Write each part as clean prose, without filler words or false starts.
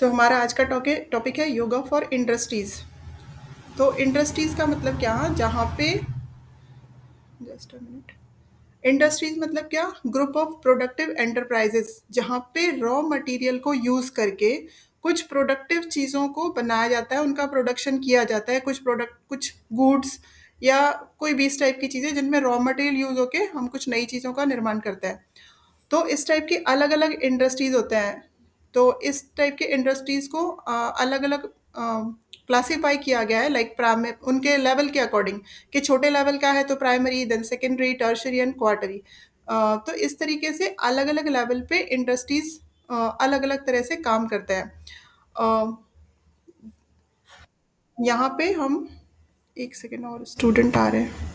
तो हमारा आज का टॉपिक है योगा फॉर इंडस्ट्रीज़। तो इंडस्ट्रीज़ का मतलब क्या, जहाँ पे जस्ट अ मिनट, इंडस्ट्रीज मतलब क्या, ग्रुप ऑफ प्रोडक्टिव एंटरप्राइजेस जहाँ पे रॉ मटेरियल को यूज़ करके कुछ प्रोडक्टिव चीज़ों को बनाया जाता है, उनका प्रोडक्शन किया जाता है, कुछ गुड्स या कोई भी इस टाइप की चीज़ें जिनमें रॉ मटेरियल यूज़ होके हम कुछ नई चीज़ों का निर्माण करते हैं। तो इस टाइप की अलग अलग इंडस्ट्रीज होते हैं। तो इस टाइप के इंडस्ट्रीज को अलग अलग क्लासीफाई किया गया है, लाइक प्राइमरी उनके लेवल के अकॉर्डिंग, कि छोटे लेवल का है तो primary, then secondary, tertiary and quaternary. तो इस तरीके से अलग अलग लेवल पे इंडस्ट्रीज अलग अलग तरह से काम करते हैं। अ, यहाँ पे हम एक सेकेंड, और स्टूडेंट आ रहे हैं।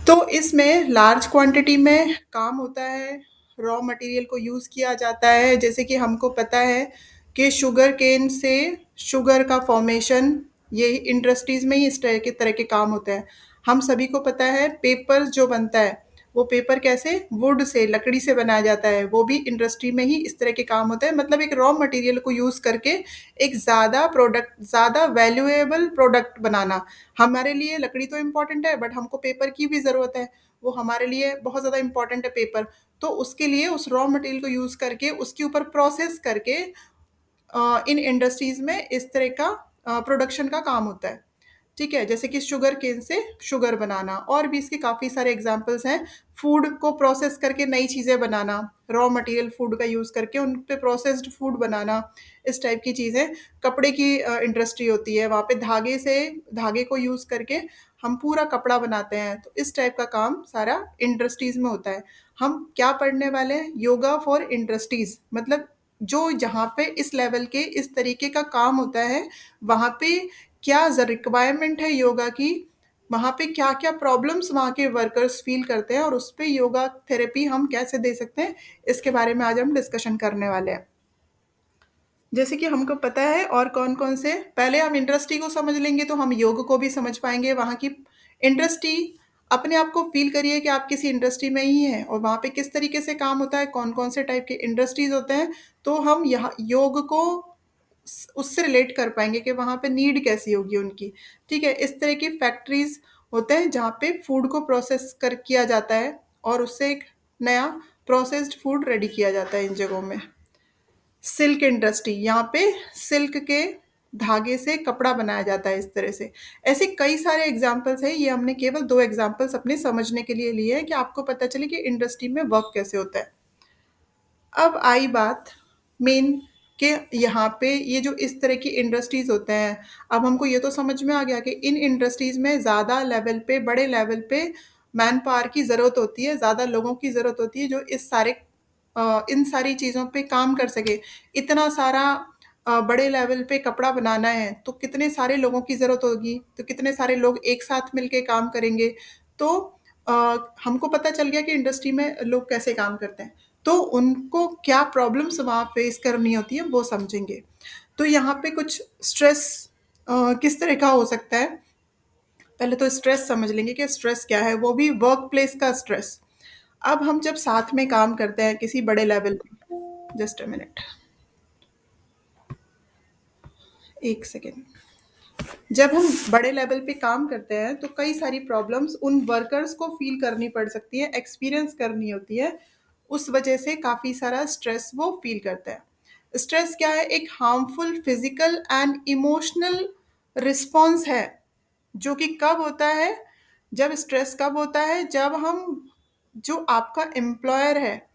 तो इसमें लार्ज क्वांटिटी में काम होता है, रॉ मटेरियल को यूज़ किया जाता है। जैसे कि हमको पता है कि शुगर केन से शुगर का फॉर्मेशन, ये इंडस्ट्रीज़ में ही इस तरह के काम होते हैं। हम सभी को पता है पेपर जो बनता है, वो पेपर कैसे, वुड से, लकड़ी से बनाया जाता है, वो भी इंडस्ट्री में ही इस तरह के काम होते हैं। मतलब एक रॉ मटेरियल को यूज़ करके एक ज़्यादा वैल्यूएबल प्रोडक्ट बनाना। हमारे लिए लकड़ी तो इम्पॉर्टेंट है, बट हमको पेपर की भी ज़रूरत है, वो हमारे लिए बहुत ज़्यादा इम्पॉर्टेंट है पेपर। तो उसके लिए उस रॉ मटेरियल को यूज़ करके उसके ऊपर प्रोसेस करके इन इंडस्ट्रीज़ में इस तरह का प्रोडक्शन का काम होता है। ठीक है? जैसे कि शुगर केन से शुगर बनाना, और भी इसके काफ़ी सारे एग्ज़ाम्पल्स हैं। फूड को प्रोसेस करके नई चीज़ें बनाना, रॉ मटेरियल फूड का यूज़ करके उन पे प्रोसेस्ड फूड बनाना, इस टाइप की चीज़ें। कपड़े की इंडस्ट्री होती है, वहाँ पे धागे को यूज़ करके हम पूरा कपड़ा बनाते हैं। तो इस टाइप का काम सारा इंडस्ट्रीज़ में होता है। हम क्या पढ़ने वाले हैं? योगा फॉर इंडस्ट्रीज़, मतलब जो जहाँ पे इस लेवल के इस तरीके का काम होता है, वहाँ पे क्या रिक्वायरमेंट है योगा की, वहाँ पे क्या-क्या प्रॉब्लम्स वहाँ के वर्कर्स फ़ील करते हैं, और उस पे योगा थेरेपी हम कैसे दे सकते हैं, इसके बारे में आज हम डिस्कशन करने वाले हैं। जैसे कि हमको पता है और कौन-कौन से, पहले हम इंडस्ट्री को समझ लेंगे तो हम योग को भी समझ पाएँगे। वहाँ की इंडस्ट्री, अपने आप को फ़ील करिए कि आप किसी इंडस्ट्री में ही हैं और वहाँ पे किस तरीके से काम होता है, कौन-कौन से टाइप के इंडस्ट्रीज़ होते हैं, तो हम यहाँ योग को उससे रिलेट कर पाएँगे कि वहाँ पे नीड कैसी होगी उनकी। ठीक है? इस तरह की फैक्ट्रीज़ होते हैं जहाँ पे फूड को प्रोसेस कर किया जाता है और उससे एक नया प्रोसेस्ड फूड रेडी किया जाता है इन जगहों में। सिल्क इंडस्ट्री, यहाँ पे सिल्क के धागे से कपड़ा बनाया जाता है इस तरह से। ऐसे कई सारे एग्ज़ाम्पल्स हैं, ये हमने केवल 2 एग्ज़ाम्पल्स अपने समझने के लिए लिए हैं कि आपको पता चले कि इंडस्ट्री में वर्क कैसे होता है। अब आई बात मेन, कि यहाँ पे ये जो इस तरह की इंडस्ट्रीज़ होते हैं, अब हमको ये तो समझ में आ गया कि इन इंडस्ट्रीज़ में ज़्यादा लेवल पे, बड़े लेवल पे मैन पावर की ज़रूरत होती है, ज़्यादा लोगों की ज़रूरत होती है जो इन सारी चीज़ों पे काम कर सके। इतना सारा बड़े लेवल पे कपड़ा बनाना है, तो कितने सारे लोगों की ज़रूरत होगी, तो कितने सारे लोग एक साथ मिलके काम करेंगे। तो अ, हमको पता चल गया कि इंडस्ट्री में लोग कैसे काम करते हैं। तो उनको क्या प्रॉब्लम्स वहाँ फेस करनी होती है, वो समझेंगे। तो यहाँ पे कुछ स्ट्रेस किस तरह का हो सकता है, पहले तो स्ट्रेस समझ लेंगे कि स्ट्रेस क्या है, वो भी वर्क प्लेस का स्ट्रेस। अब हम जब साथ में काम करते हैं किसी बड़े लेवल पे, जस्ट अ मिनट, एक सेकेंड। जब हम बड़े लेवल पे काम करते हैं तो कई सारी प्रॉब्लम्स उन वर्कर्स को फील करनी पड़ सकती है, एक्सपीरियंस करनी होती है। उस वजह से काफ़ी सारा स्ट्रेस वो फील करते हैं। स्ट्रेस क्या है? एक harmful physical and emotional response है, जो कि कब होता है, जब स्ट्रेस कब होता है, जब हम, जो आपका एम्प्लॉयर है,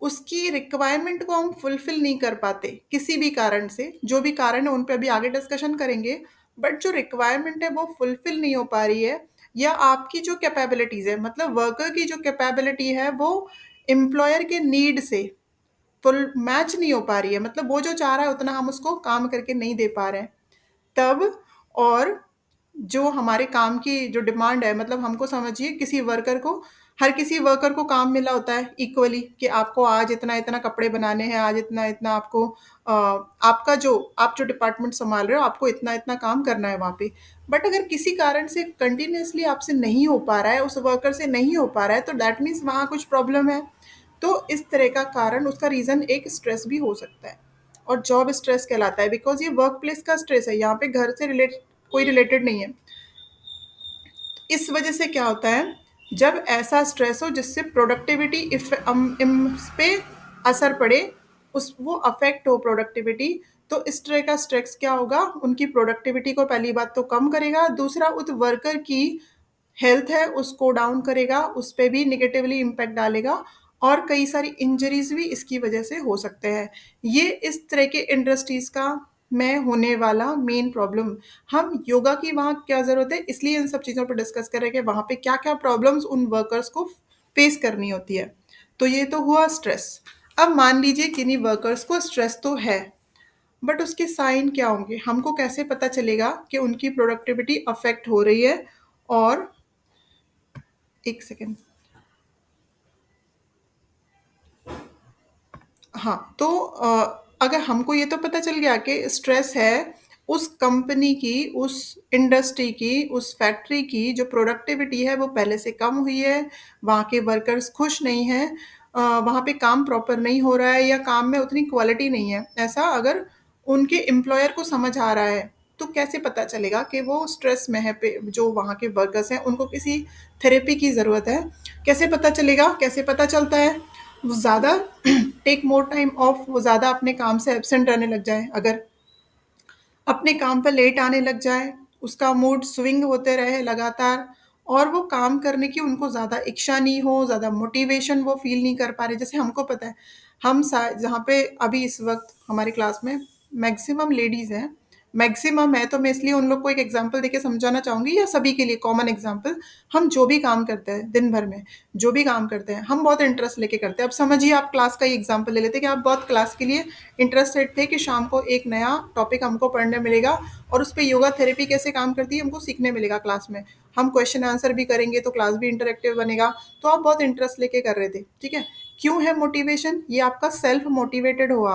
उसकी रिक्वायरमेंट को हम फुलफ़िल नहीं कर पाते, किसी भी कारण से, जो भी कारण है उन पे अभी आगे डिस्कशन करेंगे। बट जो रिक्वायरमेंट है वो फुलफ़िल नहीं हो पा रही है, या आपकी जो कैपेबिलिटीज़ है, मतलब वर्कर की जो कैपेबिलिटी है वो एम्प्लॉयर के नीड से फुल मैच नहीं हो पा रही है, मतलब वो जो चाह रहा है उतना हम उसको काम करके नहीं दे पा रहे हैं। तब, और जो हमारे काम की जो डिमांड है, मतलब हमको समझिए किसी वर्कर को, हर किसी वर्कर को काम मिला होता है इक्वली, कि आपको आज इतना-इतना कपड़े बनाने हैं, आज इतना-इतना आपको आप जो डिपार्टमेंट सँभाल रहे हो, आपको इतना-इतना काम करना है वहाँ पे। बट अगर किसी कारण से कंटीन्यूअसली आपसे नहीं हो पा रहा है, उस वर्कर से नहीं हो पा रहा है, तो दैट मीन्स वहाँ कुछ प्रॉब्लम है। तो इस तरह का कारण, उसका रीज़न एक स्ट्रेस भी हो सकता है। और जॉब स्ट्रेस कहलाता है, बिकॉज़ ये वर्क प्लेस का स्ट्रेस है, यहाँ पे घर से कोई रिलेटेड नहीं है। इस वजह से क्या होता है, जब ऐसा स्ट्रेस हो जिससे प्रोडक्टिविटी इस पे असर पड़े, उस वो अफेक्ट हो प्रोडक्टिविटी, तो इस तरह का स्ट्रेस क्या होगा, उनकी प्रोडक्टिविटी को पहली बात तो कम करेगा, दूसरा उस वर्कर की हेल्थ है उसको डाउन करेगा, उस पे भी नेगेटिवली इम्पैक्ट डालेगा और कई सारी इंजरीज भी इसकी वजह से हो सकते हैं। ये इस तरह के इंडस्ट्रीज का में होने वाला मेन प्रॉब्लम। हम योगा की वहाँ क्या ज़रूरत है, इसलिए इन सब चीज़ों पर डिस्कस कर रहे हैं कि वहाँ पे क्या-क्या प्रॉब्लम्स उन वर्कर्स को फेस करनी होती है। तो ये तो हुआ स्ट्रेस। अब मान लीजिए किन्हीं वर्कर्स को स्ट्रेस तो है, बट उसके साइन क्या होंगे? हमको कैसे पता चलेगा कि उनकी प्रोडक्टिविटी अफ़ेक्ट हो रही है? और 1 सेकंड। हाँ, तो अगर हमको ये तो पता चल गया कि स्ट्रेस है, उस कंपनी की, उस इंडस्ट्री की, उस फैक्ट्री की जो प्रोडक्टिविटी है वो पहले से कम हुई है, वहाँ के वर्कर्स खुश नहीं हैं, वहाँ पे काम प्रॉपर नहीं हो रहा है या काम में उतनी क्वालिटी नहीं है। ऐसा अगर उनके एम्प्लॉयर को समझ आ रहा है, तो कैसे पता चलेगा कि वो स्ट्रेस में है, पे जो वहाँ के वर्कर्स हैं, उनको किसी थेरेपी की ज़रूरत है। कैसे पता चलेगा? कैसे पता चलता है? वो ज़्यादा टेक मोर टाइम ऑफ, वो ज़्यादा अपने काम से एब्सेंट रहने लग जाए, अगर अपने काम पे लेट आने लग जाए, उसका मूड स्विंग होते रहे लगातार और वो काम करने की उनको ज़्यादा इच्छा नहीं हो, ज़्यादा मोटिवेशन वो फ़ील नहीं कर पा रहे। जैसे हमको पता है, हम सा जहाँ पे अभी इस वक़्त हमारी क्लास में मैक्सिमम लेडीज़ हैं, मैक्सिमम है, तो मैं इसलिए उन लोग को एक एग्ज़ाम्पल देके समझाना चाहूँगी या सभी के लिए कॉमन एग्ज़ाम्पल। हम जो भी काम करते हैं दिन भर में, जो भी काम करते हैं, हम बहुत इंटरेस्ट लेके करते हैं। अब समझिए आप क्लास का ही एग्ज़ाम्पल ले लेते हैं कि आप बहुत क्लास के लिए इंटरेस्टेड थे कि शाम को एक नया टॉपिक हमको पढ़ने मिलेगा और उस पे योगा थेरेपी कैसे काम करती है हमको सीखने मिलेगा क्लास में। हम क्वेश्चन आंसर भी करेंगे तो क्लास भी इंटरेक्टिव बनेगा, तो आप बहुत इंटरेस्ट लेके कर रहे थे, ठीक है? क्यों है मोटिवेशन? ये आपका सेल्फ मोटिवेटेड हो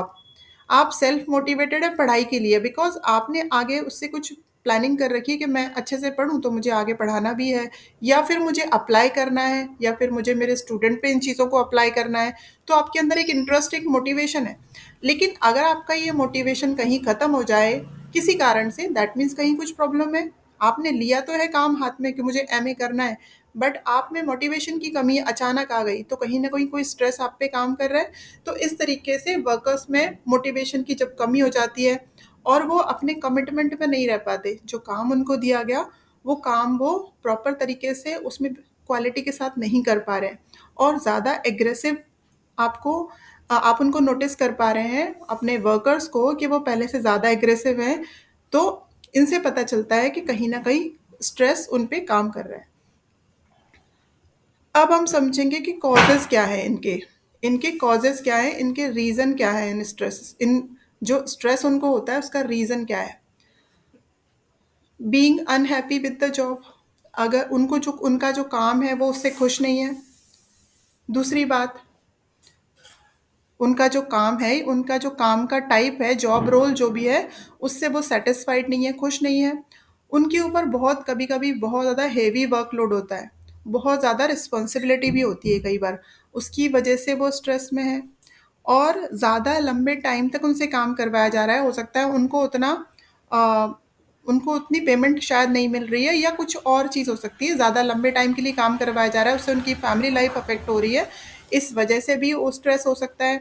आप सेल्फ मोटिवेटेड है पढ़ाई के लिए, बिकॉज़ आपने आगे उससे कुछ प्लानिंग कर रखी है कि मैं अच्छे से पढ़ूँ तो मुझे आगे पढ़ाना भी है, या फिर मुझे अप्लाई करना है, या फिर मुझे मेरे स्टूडेंट पे इन चीज़ों को अप्लाई करना है, तो आपके अंदर एक इंटरेस्ट, एक मोटिवेशन है। लेकिन अगर आपका ये मोटिवेशन कहीं ख़त्म हो जाए किसी कारण से, दैट मीन्स कहीं कुछ प्रॉब्लम है। आपने लिया तो है काम हाथ में कि मुझे एमए करना है, बट आप में मोटिवेशन की कमी अचानक आ गई, तो कहीं न कहीं कोई स्ट्रेस आप पे काम कर रहा है। तो इस तरीके से वर्कर्स में मोटिवेशन की जब कमी हो जाती है और वो अपने कमिटमेंट पे नहीं रह पाते, जो काम उनको दिया गया, वो काम वो प्रॉपर तरीके से उसमें क्वालिटी के साथ नहीं कर पा रहे हैं और ज़्यादा एग्रेसिव आपको आप उनको नोटिस कर पा रहे हैं अपने वर्कर्स को कि वो पहले से ज़्यादा एग्रेसिव हैं, तो इनसे पता चलता है कि कहीं न कहीं स्ट्रेस उन पे काम कर रहा है। अब हम समझेंगे कि कॉजेज़ क्या हैं इनके। इनके कॉजेज़ क्या हैं, इनके रीज़न क्या हैं इन जो स्ट्रेस उनको होता है उसका रीज़न क्या है? Being unhappy with the job, अगर उनको जो उनका जो काम है वो उससे खुश नहीं है। दूसरी बात, उनका जो काम है, उनका जो काम का टाइप है, जॉब रोल जो भी है, उससे वो सैटिस्फाइड नहीं है, खुश नहीं है। उनके ऊपर बहुत कभी-कभी बहुत ज़्यादा हेवी वर्कलोड होता है, बहुत ज़्यादा रिस्पॉन्सिबिलिटी भी होती है कई बार, उसकी वजह से वो स्ट्रेस में है और ज़्यादा लंबे टाइम तक उनसे काम करवाया जा रहा है। हो सकता है उनको उतना अ, उनको उतनी पेमेंट शायद नहीं मिल रही है या कुछ और चीज़ हो सकती है, ज़्यादा लंबे टाइम के लिए काम करवाया जा रहा है, उससे उनकी फैमिली लाइफ अफ़ेक्ट हो रही है, इस वजह से भी वो स्ट्रेस हो सकता है।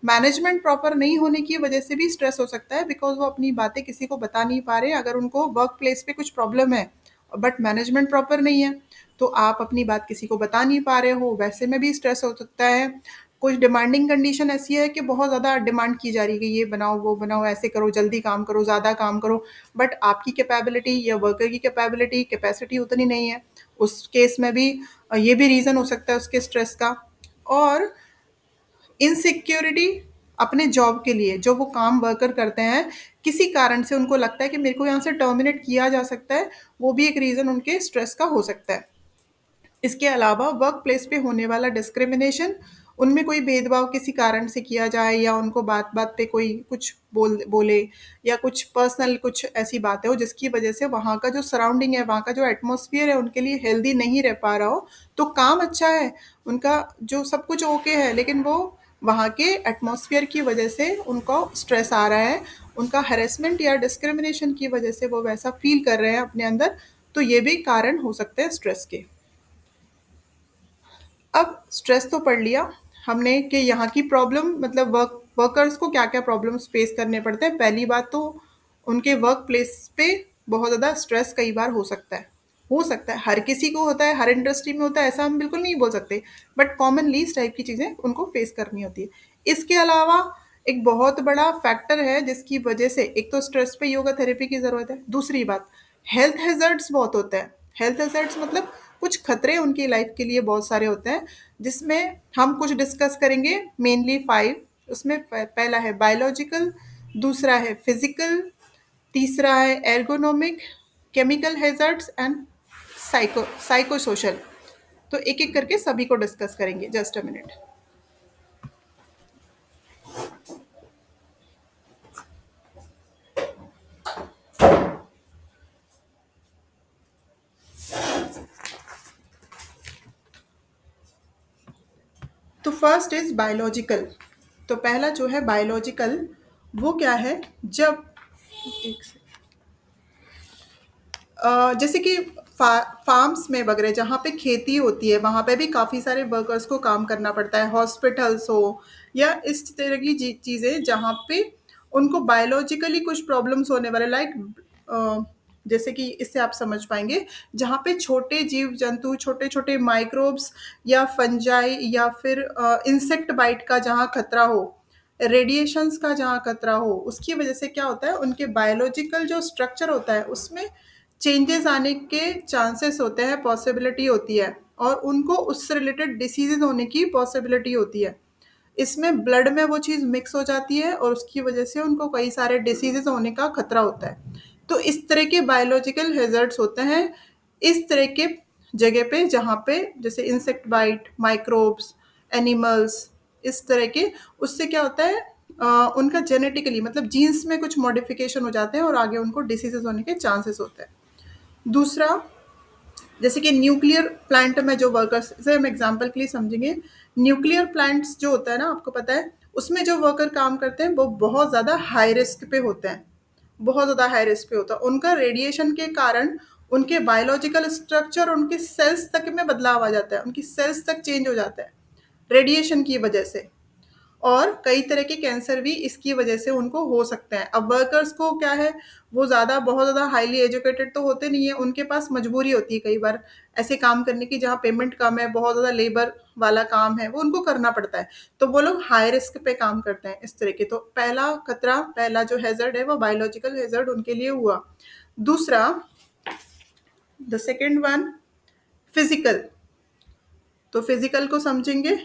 मैनेजमेंट प्रॉपर नहीं होने की वजह से भी स्ट्रेस हो सकता है, बिकॉज़ वो अपनी बातें किसी को बता नहीं पा रहे हैं। अगर उनको वर्क प्लेस पे कुछ प्रॉब्लम है, बट मैनेजमेंट प्रॉपर नहीं है, तो आप अपनी बात किसी को बता नहीं पा रहे हो, वैसे में भी स्ट्रेस हो सकता है। कुछ डिमांडिंग कंडीशन ऐसी है कि बहुत ज़्यादा डिमांड की जा रही है कि ये बनाओ, वो बनाओ, ऐसे करो, जल्दी काम करो, ज़्यादा काम करो, बट आपकी कैपेबिलिटी या वर्कर की कैपेसिटी उतनी नहीं है। उस केस में भी ये भी रीज़न हो सकता है उसके स्ट्रेस का। और इनसिक्योरिटी अपने जॉब के लिए, जो वो काम वर्कर करते हैं, किसी कारण से उनको लगता है कि मेरे को यहाँ से टर्मिनेट किया जा सकता है, वो भी एक रीज़न उनके स्ट्रेस का हो सकता है। इसके अलावा वर्क प्लेस पे होने वाला डिस्क्रिमिनेशन, उनमें कोई भेदभाव किसी कारण से किया जाए या उनको बात-बात पे कोई कुछ बोले या कुछ पर्सनल कुछ ऐसी बातें हो जिसकी वजह से वहाँ का जो सराउंडिंग है, वहाँ का जो एटमॉस्फियर है उनके लिए हेल्दी नहीं रह पा रहा हो, तो काम अच्छा है, उनका जो सब कुछ ओके है, लेकिन वो वहाँ के एटमॉस्फेयर की वजह से उनको स्ट्रेस आ रहा है, उनका हैरेसमेंट या डिस्क्रिमिनेशन की वजह से वो वैसा फील कर रहे हैं अपने अंदर, तो ये भी कारण हो सकते हैं स्ट्रेस के। अब स्ट्रेस तो पढ़ लिया हमने कि यहाँ की प्रॉब्लम मतलब वर्कर्स को क्या क्या प्रॉब्लम्स फेस करने पड़ते हैं। पहली बात तो उनके वर्क प्लेस पे बहुत ज़्यादा स्ट्रेस कई बार हो सकता है हर किसी को होता है, हर इंडस्ट्री में होता है, ऐसा हम बिल्कुल नहीं बोल सकते, बट कॉमनली इस टाइप की चीज़ें उनको फेस करनी होती है। इसके अलावा एक बहुत बड़ा फैक्टर है जिसकी वजह से एक तो स्ट्रेस पे योगा थेरेपी की ज़रूरत है, दूसरी बात हेल्थ हैज़र्ड्स बहुत होते हैं। हेल्थ हैज़र्ड्स मतलब कुछ खतरे उनकी लाइफ के लिए बहुत सारे होते हैं, जिसमें हम कुछ डिस्कस करेंगे, मेनली 5। उसमें पहला है बायोलॉजिकल, दूसरा है फिजिकल, तीसरा है ergonomic, chemical hazards and psycho social. तो एक एक करके सभी को डिस्कस करेंगे। Just a minute. तो फर्स्ट इज बायोलॉजिकल। तो पहला जो है बायोलॉजिकल, वो क्या है, जब एक जैसे कि फार्म्स में वगैरह जहाँ पे खेती होती है वहाँ पे भी काफ़ी सारे वर्कर्स को काम करना पड़ता है, हॉस्पिटल्स हो या इस तरह की चीज़ें जहाँ पे उनको बायोलॉजिकली कुछ प्रॉब्लम्स होने वाले, लाइक जैसे कि इससे आप समझ पाएंगे, जहाँ पे छोटे जीव जंतु, छोटे छोटे माइक्रोब्स या फंजाई या फिर इंसेक्ट बाइट का जहाँ खतरा हो, रेडिएशंस का जहाँ खतरा हो, उसकी वजह से क्या होता है, उनके बायोलॉजिकल जो स्ट्रक्चर होता है उसमें चेंजेस आने के चांसेस होते हैं, पॉसिबिलिटी होती है, और उनको उससे रिलेटेड डिसीजेज होने की पॉसिबिलिटी होती है। इसमें ब्लड में वो चीज़ मिक्स हो जाती है और उसकी वजह से उनको कई सारे डिसीजेज होने का खतरा होता है। तो इस तरह के बायोलॉजिकल हैज़र्ड्स होते हैं इस तरह के जगह पे जहाँ पे जैसे इंसेक्ट बाइट, माइक्रोब्स, एनिमल्स, इस तरह के, उससे क्या होता है, उनका जेनेटिकली मतलब जीन्स में कुछ मॉडिफिकेशन हो जाते हैं और आगे उनको डिसीजेज होने के चांसेस होते हैं। दूसरा, जैसे कि न्यूक्लियर प्लांट में जो वर्कर्स, जैसे हम एग्जांपल के लिए समझेंगे, न्यूक्लियर प्लांट्स जो होता है ना, आपको पता है, उसमें जो वर्कर काम करते हैं वो बहुत ज़्यादा हाई रिस्क पे होते हैं, बहुत ज़्यादा हाई रिस्क पे होता है। उनका रेडिएशन के कारण उनके बायोलॉजिकल स्ट्रक्चर, उनके सेल्स तक में बदलाव आ जाता है, उनकी सेल्स तक चेंज हो जाता है रेडिएशन की वजह से, और कई तरह के कैंसर भी इसकी वजह से उनको हो सकते हैं। अब वर्कर्स को क्या है, वो ज़्यादा बहुत ज़्यादा हाईली एजुकेटेड तो होते नहीं है, उनके पास मजबूरी होती है कई बार ऐसे काम करने की जहाँ पेमेंट कम है, बहुत ज़्यादा लेबर वाला काम है, वो उनको करना पड़ता है, तो वो लोग हाई रिस्क पे काम करते हैं इस तरह के। तो पहला खतरा, पहला जो हैजर्ड है वो बायोलॉजिकल हैजर्ड उनके लिए हुआ। दूसरा, द सेकेंड वन, फिजिकल। तो फिजिकल को समझेंगे,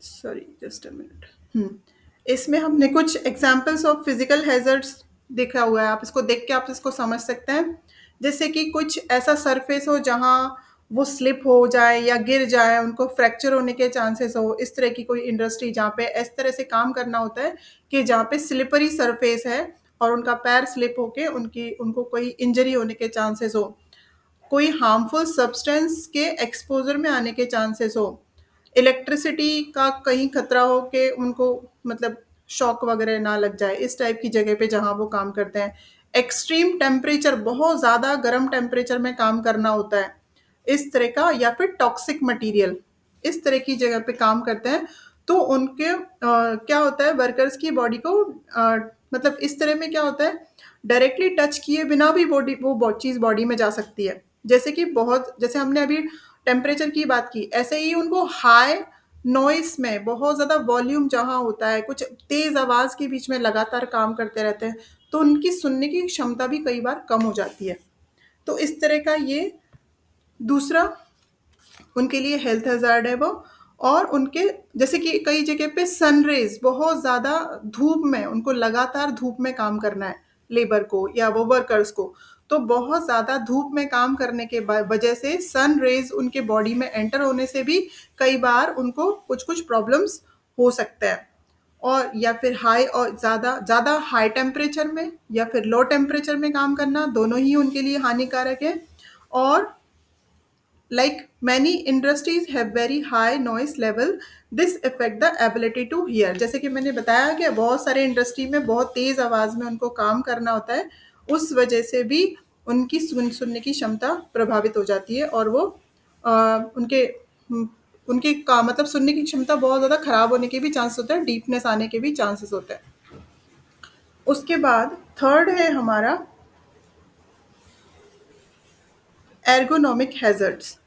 सॉरी जस्ट अ मिनट। इसमें हमने कुछ एग्जांपल्स ऑफ फिजिकल हैजर्ड्स देखा हुआ है, आप इसको देख के आप इसको समझ सकते हैं। जैसे कि कुछ ऐसा सरफेस हो जहाँ वो स्लिप हो जाए या गिर जाए, उनको फ्रैक्चर होने के चांसेस हो, इस तरह की कोई इंडस्ट्री जहाँ पे इस तरह से काम करना होता है कि जहाँ पे स्लिपरी सरफेस है और उनका पैर स्लिप होके उनकी उनको कोई इंजरी होने के चांसेस हो, कोई हार्मफुल सब्सटेंस के एक्सपोजर में आने के चांसेस हो, इलेक्ट्रिसिटी का कहीं खतरा हो कि उनको मतलब शॉक वगैरह ना लग जाए, इस टाइप की जगह पे जहाँ वो काम करते हैं। एक्सट्रीम टेम्परेचर, बहुत ज़्यादा गर्म टेम्परेचर में काम करना होता है इस तरह का, या फिर टॉक्सिक मटेरियल, इस तरह की जगह पे काम करते हैं। तो उनके क्या होता है, वर्कर्स की बॉडी को मतलब इस तरह में क्या होता है, डायरेक्टली टच किए बिना भी बॉडी वो चीज़ बॉडी में जा सकती है। जैसे कि बहुत, जैसे हमने अभी टेम्परेचर की बात की, ऐसे ही उनको हाई नॉइस में बहुत ज़्यादा वॉल्यूम जहाँ होता है, कुछ तेज़ आवाज़ के बीच में लगातार काम करते रहते हैं, तो उनकी सुनने की क्षमता भी कई बार कम हो जाती है। तो इस तरह का ये दूसरा उनके लिए हेल्थ हज़ार्ड है वो। और उनके जैसे कि कई जगह पे सन रेज़, बहुत ज़्यादा धूप में उनको लगातार धूप में काम करना है, लेबर को या वो वर्कर्स को। तो बहुत ज़्यादा धूप में काम करने के वजह से सन रेज़ उनके बॉडी में एंटर होने से भी कई बार उनको कुछ-कुछ प्रॉब्लम्स हो सकते हैं। और या फिर हाई और ज़्यादा ज़्यादा हाई टेम्परेचर में या फिर लो टेम्परेचर में काम करना, दोनों ही उनके लिए हानिकारक है। और like many industries have very high noise level, this affect the ability to hear। जैसे कि मैंने बताया कि बहुत सारे इंडस्ट्री में बहुत तेज आवाज में उनको काम करना होता है, उस वजह से भी उनकी सुनने की क्षमता प्रभावित हो जाती है, और वो अ, उनके उनके का मतलब सुनने की क्षमता बहुत ज़्यादा खराब होने के भी चांसेस होते हैं, डीपनेस आने के भी चांसेस होते हैं। उसके बाद थर्ड है हमारा एर्गोनॉमिक हैजर्ड्स।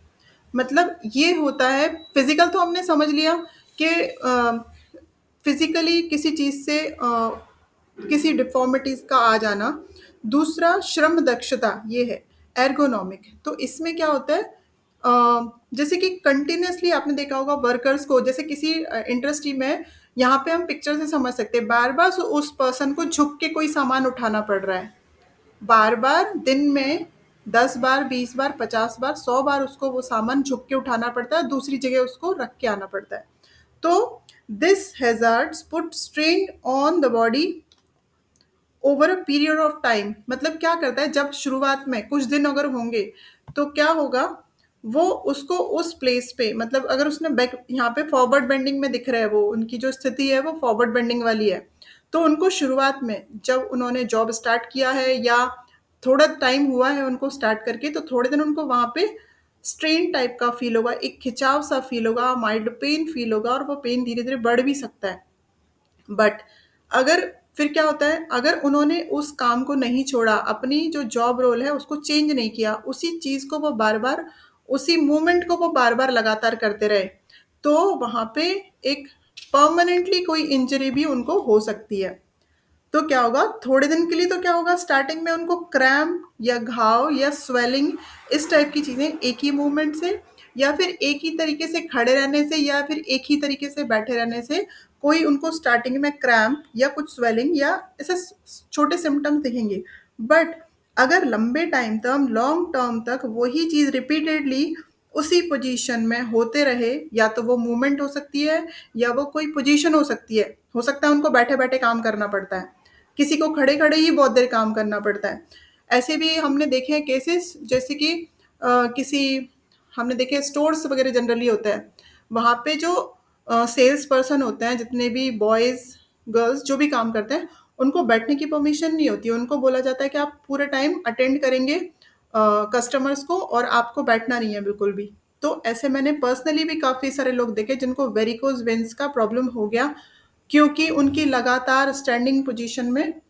मतलब ये होता है, फिजिकल तो हमने समझ लिया कि फिजिकली किसी चीज़ से किसी डिफॉर्मिटीज़ का आ जाना। दूसरा श्रम दक्षता ये है एर्गोनॉमिक। तो इसमें क्या होता है, जैसे कि कंटिन्यूअसली आपने देखा होगा वर्कर्स को, जैसे किसी इंडस्ट्री में, यहाँ पे हम पिक्चर से समझ सकते हैं, बार बार उस पर्सन को झुक के कोई सामान उठाना पड़ रहा है, बार बार दिन में 10 बार 20 बार 50 बार 100 बार उसको वो सामान झुक के उठाना पड़ता है, दूसरी जगह उसको रख के आना पड़ता है। तो this hazards put strain on the body over a period of time. मतलब क्या करता है, जब शुरुआत में कुछ दिन अगर होंगे तो क्या होगा, वो उसको उस प्लेस पे, मतलब अगर उसने बैक, यहाँ पे फॉरवर्ड बेंडिंग में दिख रहा है, वो उनकी जो स्थिति है वो फॉरवर्ड बेंडिंग वाली है। तो उनको शुरुआत में जब उन्होंने जॉब स्टार्ट किया है या थोड़ा टाइम हुआ है उनको स्टार्ट करके, तो थोड़े दिन उनको वहाँ पे स्ट्रेन टाइप का फील होगा, एक खिंचाव सा फील होगा, माइल्ड पेन फील होगा, और वो पेन धीरे धीरे बढ़ भी सकता है। बट अगर फिर क्या होता है, अगर उन्होंने उस काम को नहीं छोड़ा, अपनी जो जॉब रोल है उसको चेंज नहीं किया, उसी चीज को वो बार बार, उसी मूवमेंट को वो बार बार लगातार करते रहे, तो वहां पे एक परमानेंटली कोई इंजरी भी उनको हो सकती है। तो क्या होगा, थोड़े दिन के लिए तो क्या होगा, स्टार्टिंग में उनको क्रैम्प या घाव या स्वेलिंग, इस टाइप की चीज़ें एक ही मूवमेंट से या फिर एक ही तरीके से खड़े रहने से या फिर एक ही तरीके से बैठे रहने से कोई उनको स्टार्टिंग में क्रैम्प या कुछ स्वेलिंग या ऐसे छोटे सिम्टम्स दिखेंगे। बट अगर लंबे टाइम तक, लॉन्ग टर्म तक वही चीज़ रिपीटेडली उसी पोजीशन में होते रहे, या तो वो मूवमेंट हो सकती है या वो कोई पोजीशन हो सकती है, हो सकता है उनको बैठे बैठे काम करना पड़ता है, किसी को खड़े खड़े ही बहुत देर काम करना पड़ता है। ऐसे भी हमने देखे हैं केसेस, जैसे कि किसी, हमने देखे स्टोर्स वगैरह जनरली होता है, वहाँ पे जो सेल्स पर्सन होते हैं, जितने भी बॉयज़ गर्ल्स जो भी काम करते हैं, उनको बैठने की परमिशन नहीं होती है, उनको बोला जाता है कि आप पूरे टाइम अटेंड करेंगे कस्टमर्स को और आपको बैठना नहीं है बिल्कुल भी। तो ऐसे मैंने पर्सनली भी काफ़ी सारे लोग देखे जिनको वेरिकोज वेन्स का प्रॉब्लम हो गया, क्योंकि उनकी लगातार स्टैंडिंग पोजीशन में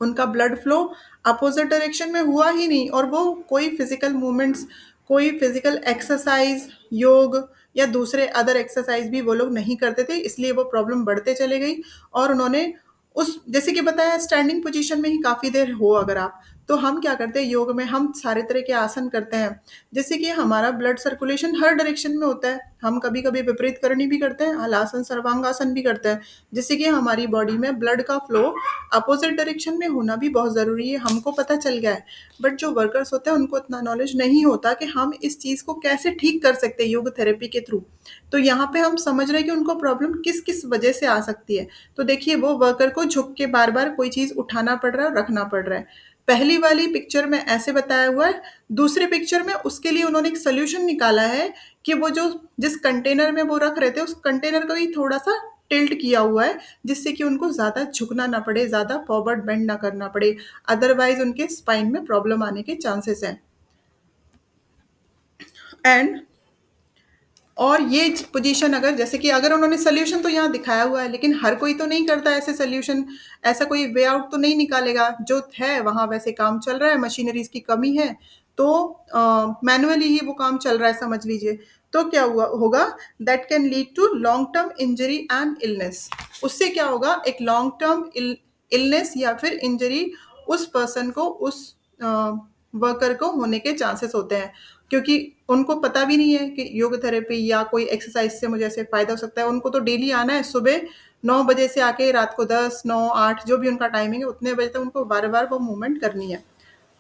उनका ब्लड फ्लो अपोजिट डायरेक्शन में हुआ ही नहीं, और वो कोई फिजिकल मूवमेंट्स, कोई फिजिकल एक्सरसाइज, योग या दूसरे अदर एक्सरसाइज भी वो लोग नहीं करते थे, इसलिए वो प्रॉब्लम बढ़ते चले गई। और उन्होंने उस, जैसे कि बताया, स्टैंडिंग पोजीशन में ही काफ़ी देर हो अगर आप, तो हम क्या करते हैं, योग में हम सारे तरह के आसन करते हैं, जिससे कि हमारा ब्लड सर्कुलेशन हर डायरेक्शन में होता है। हम कभी कभी विपरीत करनी भी करते हैं, हलासन सर्वांगासन भी करते हैं, जिससे कि हमारी बॉडी में ब्लड का फ्लो अपोजिट डायरेक्शन में होना भी बहुत ज़रूरी है, हमको पता चल गया है। बट जो वर्कर्स होते हैं उनको इतना नॉलेज नहीं होता कि हम इस चीज़ को कैसे ठीक कर सकते हैं योग थेरेपी के थ्रू। तो यहाँ पे हम समझ रहे हैं कि उनको प्रॉब्लम किस किस वजह से आ सकती है। तो देखिए, वो वर्कर को झुक के बार बार कोई चीज़ उठाना पड़ रहा है, रखना पड़ रहा है। पहली वाली पिक्चर में ऐसे बताया हुआ है, दूसरे पिक्चर में उसके लिए उन्होंने एक सोल्यूशन निकाला है कि वो जो जिस कंटेनर में वो रख रहे थे, उस कंटेनर को ही थोड़ा सा टिल्ट किया हुआ है, जिससे कि उनको ज़्यादा झुकना ना पड़े, ज़्यादा फॉरवर्ड बेंड ना करना पड़े, अदरवाइज उनके स्पाइन में प्रॉब्लम आने के चांसेस हैं। एंड और ये पोजीशन, अगर जैसे कि अगर उन्होंने सोल्यूशन तो यहाँ दिखाया हुआ है, लेकिन हर कोई तो नहीं करता ऐसे सोल्यूशन, ऐसा कोई वे आउट तो नहीं निकालेगा, जो है वहाँ वैसे काम चल रहा है, मशीनरीज की कमी है, तो मैनुअली ही वो काम चल रहा है समझ लीजिए। तो क्या हुआ होगा, that can lead to long term injury and illness. उससे क्या होगा, एक लॉन्ग टर्म इलनेस या फिर इंजरी उस पर्सन को, उस वर्कर को होने के चांसेस होते हैं, क्योंकि उनको पता भी नहीं है कि योग थेरेपी या कोई एक्सरसाइज से मुझे ऐसे फ़ायदा हो सकता है। उनको तो डेली आना है, सुबह 9 बजे से आके रात को 10, 9, 8 जो भी उनका टाइमिंग है, उतने बजे तक उनको बार-बार वो मूवमेंट करनी है।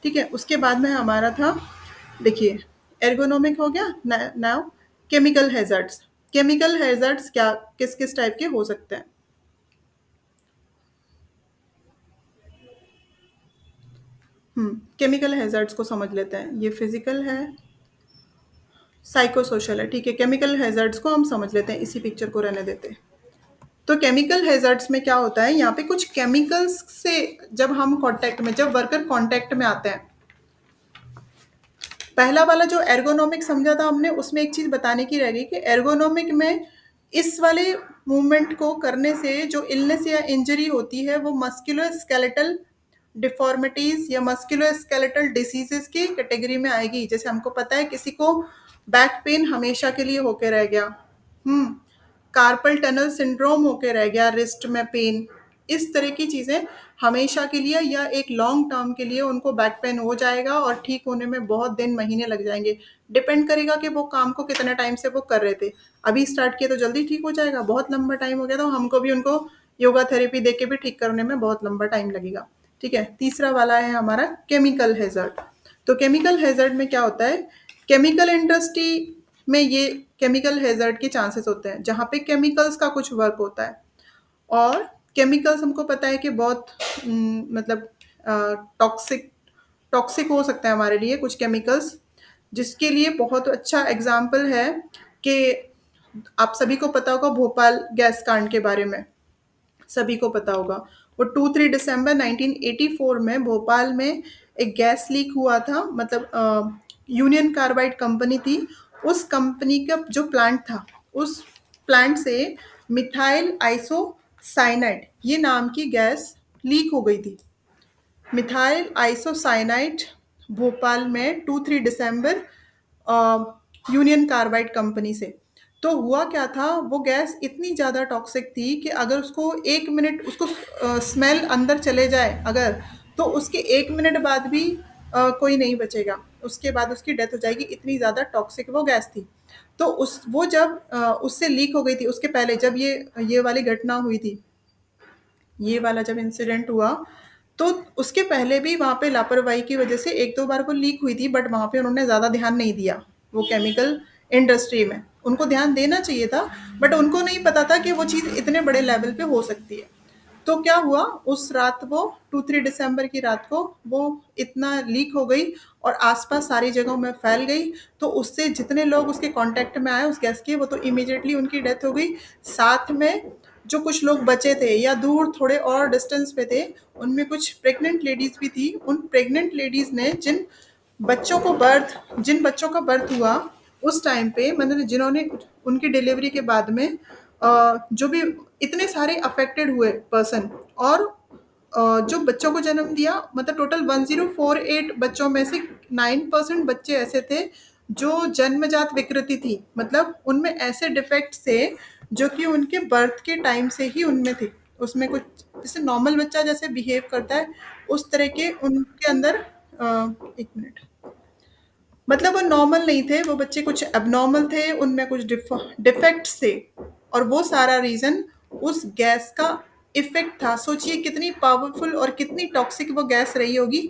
ठीक है? उसके बाद में हमारा था, देखिए, एर्गोनॉमिक हो गया, न now chemical hazards. Chemical hazards क्या किस-किस टाइप के हो सकते हैं? केमिकल हैज़ार्ड्स को समझ लेते हैं। ये फिज़िकल है, साइको सोशल है, ठीक है। केमिकल हैज़र्ड्स को हम समझ लेते हैं, इसी पिक्चर को रहने देते हैं। तो केमिकल हैज़र्ड्स में क्या होता है, यहाँ पे कुछ केमिकल्स से जब हम कॉन्टैक्ट में, जब वर्कर कॉन्टैक्ट में आते हैं, पहला वाला जो एर्गोनॉमिक समझा था हमने, उसमें एक चीज़ बताने की रह गई कि एर्गोनॉमिक में इस वाले मूवमेंट को करने से जो इलनेस या इंजरी होती है, वो मस्कुलोस्केलेटल डिफॉर्मिटीज़ या मस्कुलोस्केलेटल डिसीज़ेज़ की कैटेगरी में आएगी। जैसे हमको पता है किसी को बैक पेन हमेशा के लिए होके रह गया। हुँ। कार्पल टनल सिंड्रोम होके रह गया, रिस्ट में पेन। इस तरह की चीज़ें हमेशा के लिए या एक लॉन्ग टर्म के लिए उनको बैक पेन हो जाएगा और ठीक होने में बहुत दिन, महीने लग जाएँगे। डिपेंड करेगा कि वो काम को कितने टाइम से वो कर रहे थे। अभी स्टार्ट किए तो जल्दी ठीक हो जाएगा, बहुत लंबा टाइम हो गया तो हमको भी उनको योगा थेरेपी दे के भी ठीक करने में बहुत लंबा टाइम लगेगा। ठीक है? तीसरा वाला है हमारा केमिकल हैज़र्ड। तो केमिकल हैज़र्ड में क्या होता है, केमिकल इंडस्ट्री में ये केमिकल हैज़र्ड के चांसेस होते हैं, जहाँ पे केमिकल्स का कुछ वर्क होता है। और केमिकल्स हमको पता है कि बहुत मतलब टॉक्सिक टॉक्सिक हो सकता है हमारे लिए कुछ केमिकल्स, जिसके लिए बहुत अच्छा एग्जाम्पल है कि आप सभी को पता होगा भोपाल गैस कांड के बारे में, सभी को पता होगा। वो 2-3 दिसंबर 1984 में भोपाल में एक गैस लीक हुआ था, मतलब यूनियन कार्बाइड कंपनी थी। उस कंपनी का जो प्लांट था, उस प्लांट से मिथाइल आइसोसाइनाइड ये नाम की गैस लीक हो गई थी। मिथाइल आइसोसाइनाइड भोपाल में 2-3 दिसंबर यूनियन कार्बाइड कंपनी से। तो हुआ क्या था, वो गैस इतनी ज़्यादा टॉक्सिक थी कि अगर उसको 1 मिनट उसको स्मेल अंदर चले जाए अगर, तो उसके 1 मिनट बाद भी कोई नहीं बचेगा, उसके बाद उसकी डेथ हो जाएगी, इतनी ज़्यादा टॉक्सिक वो गैस थी। तो उस वो जब उससे लीक हो गई थी, उसके पहले जब ये वाली घटना हुई थी, ये वाला जब इंसिडेंट हुआ, तो उसके पहले भी वहाँ पे लापरवाही की वजह से 1-2 बार वो लीक हुई थी, बट वहाँ पे उन्होंने ज़्यादा ध्यान नहीं दिया, वो केमिकल इंडस्ट्री में। उनको ध्यान देना चाहिए था, बट उनको नहीं पता था कि वो चीज़ इतने बड़े लेवल पे हो सकती है। तो क्या हुआ, उस रात वो 2-3 दिसंबर की रात को वो इतना लीक हो गई और आस-पास सारी जगहों में फैल गई, तो उससे जितने लोग उसके कॉन्टैक्ट में आए उस गैस के, वो तो इमीडिएटली उनकी डेथ हो गई। साथ में जो कुछ लोग बचे थे या दूर थोड़े और डिस्टेंस पे थे, उनमें कुछ प्रेग्नेंट लेडीज़ भी थी। उन प्रेग्नेंट लेडीज़ ने जिन बच्चों का बर्थ हुआ उस टाइम पे, मतलब जिन्होंने उनकी डिलीवरी के बाद में जो भी इतने सारे अफेक्टेड हुए पर्सन, और जो बच्चों को जन्म दिया, मतलब टोटल 1048 बच्चों में से 9% बच्चे ऐसे थे जो जन्मजात विकृति थी, मतलब उनमें ऐसे डिफेक्ट्स थे जो कि उनके बर्थ के टाइम से ही उनमें थे। उसमें कुछ जैसे नॉर्मल बच्चा जैसे बिहेव करता है, उस तरह के उनके अंदर एक मिनट, मतलब वो नॉर्मल नहीं थे, वो बच्चे कुछ एबनॉर्मल थे, उनमें कुछ डिफेक्ट्स थे, और वो सारा रीज़न उस गैस का इफ़ेक्ट था। सोचिए कितनी पावरफुल और कितनी टॉक्सिक वो गैस रही होगी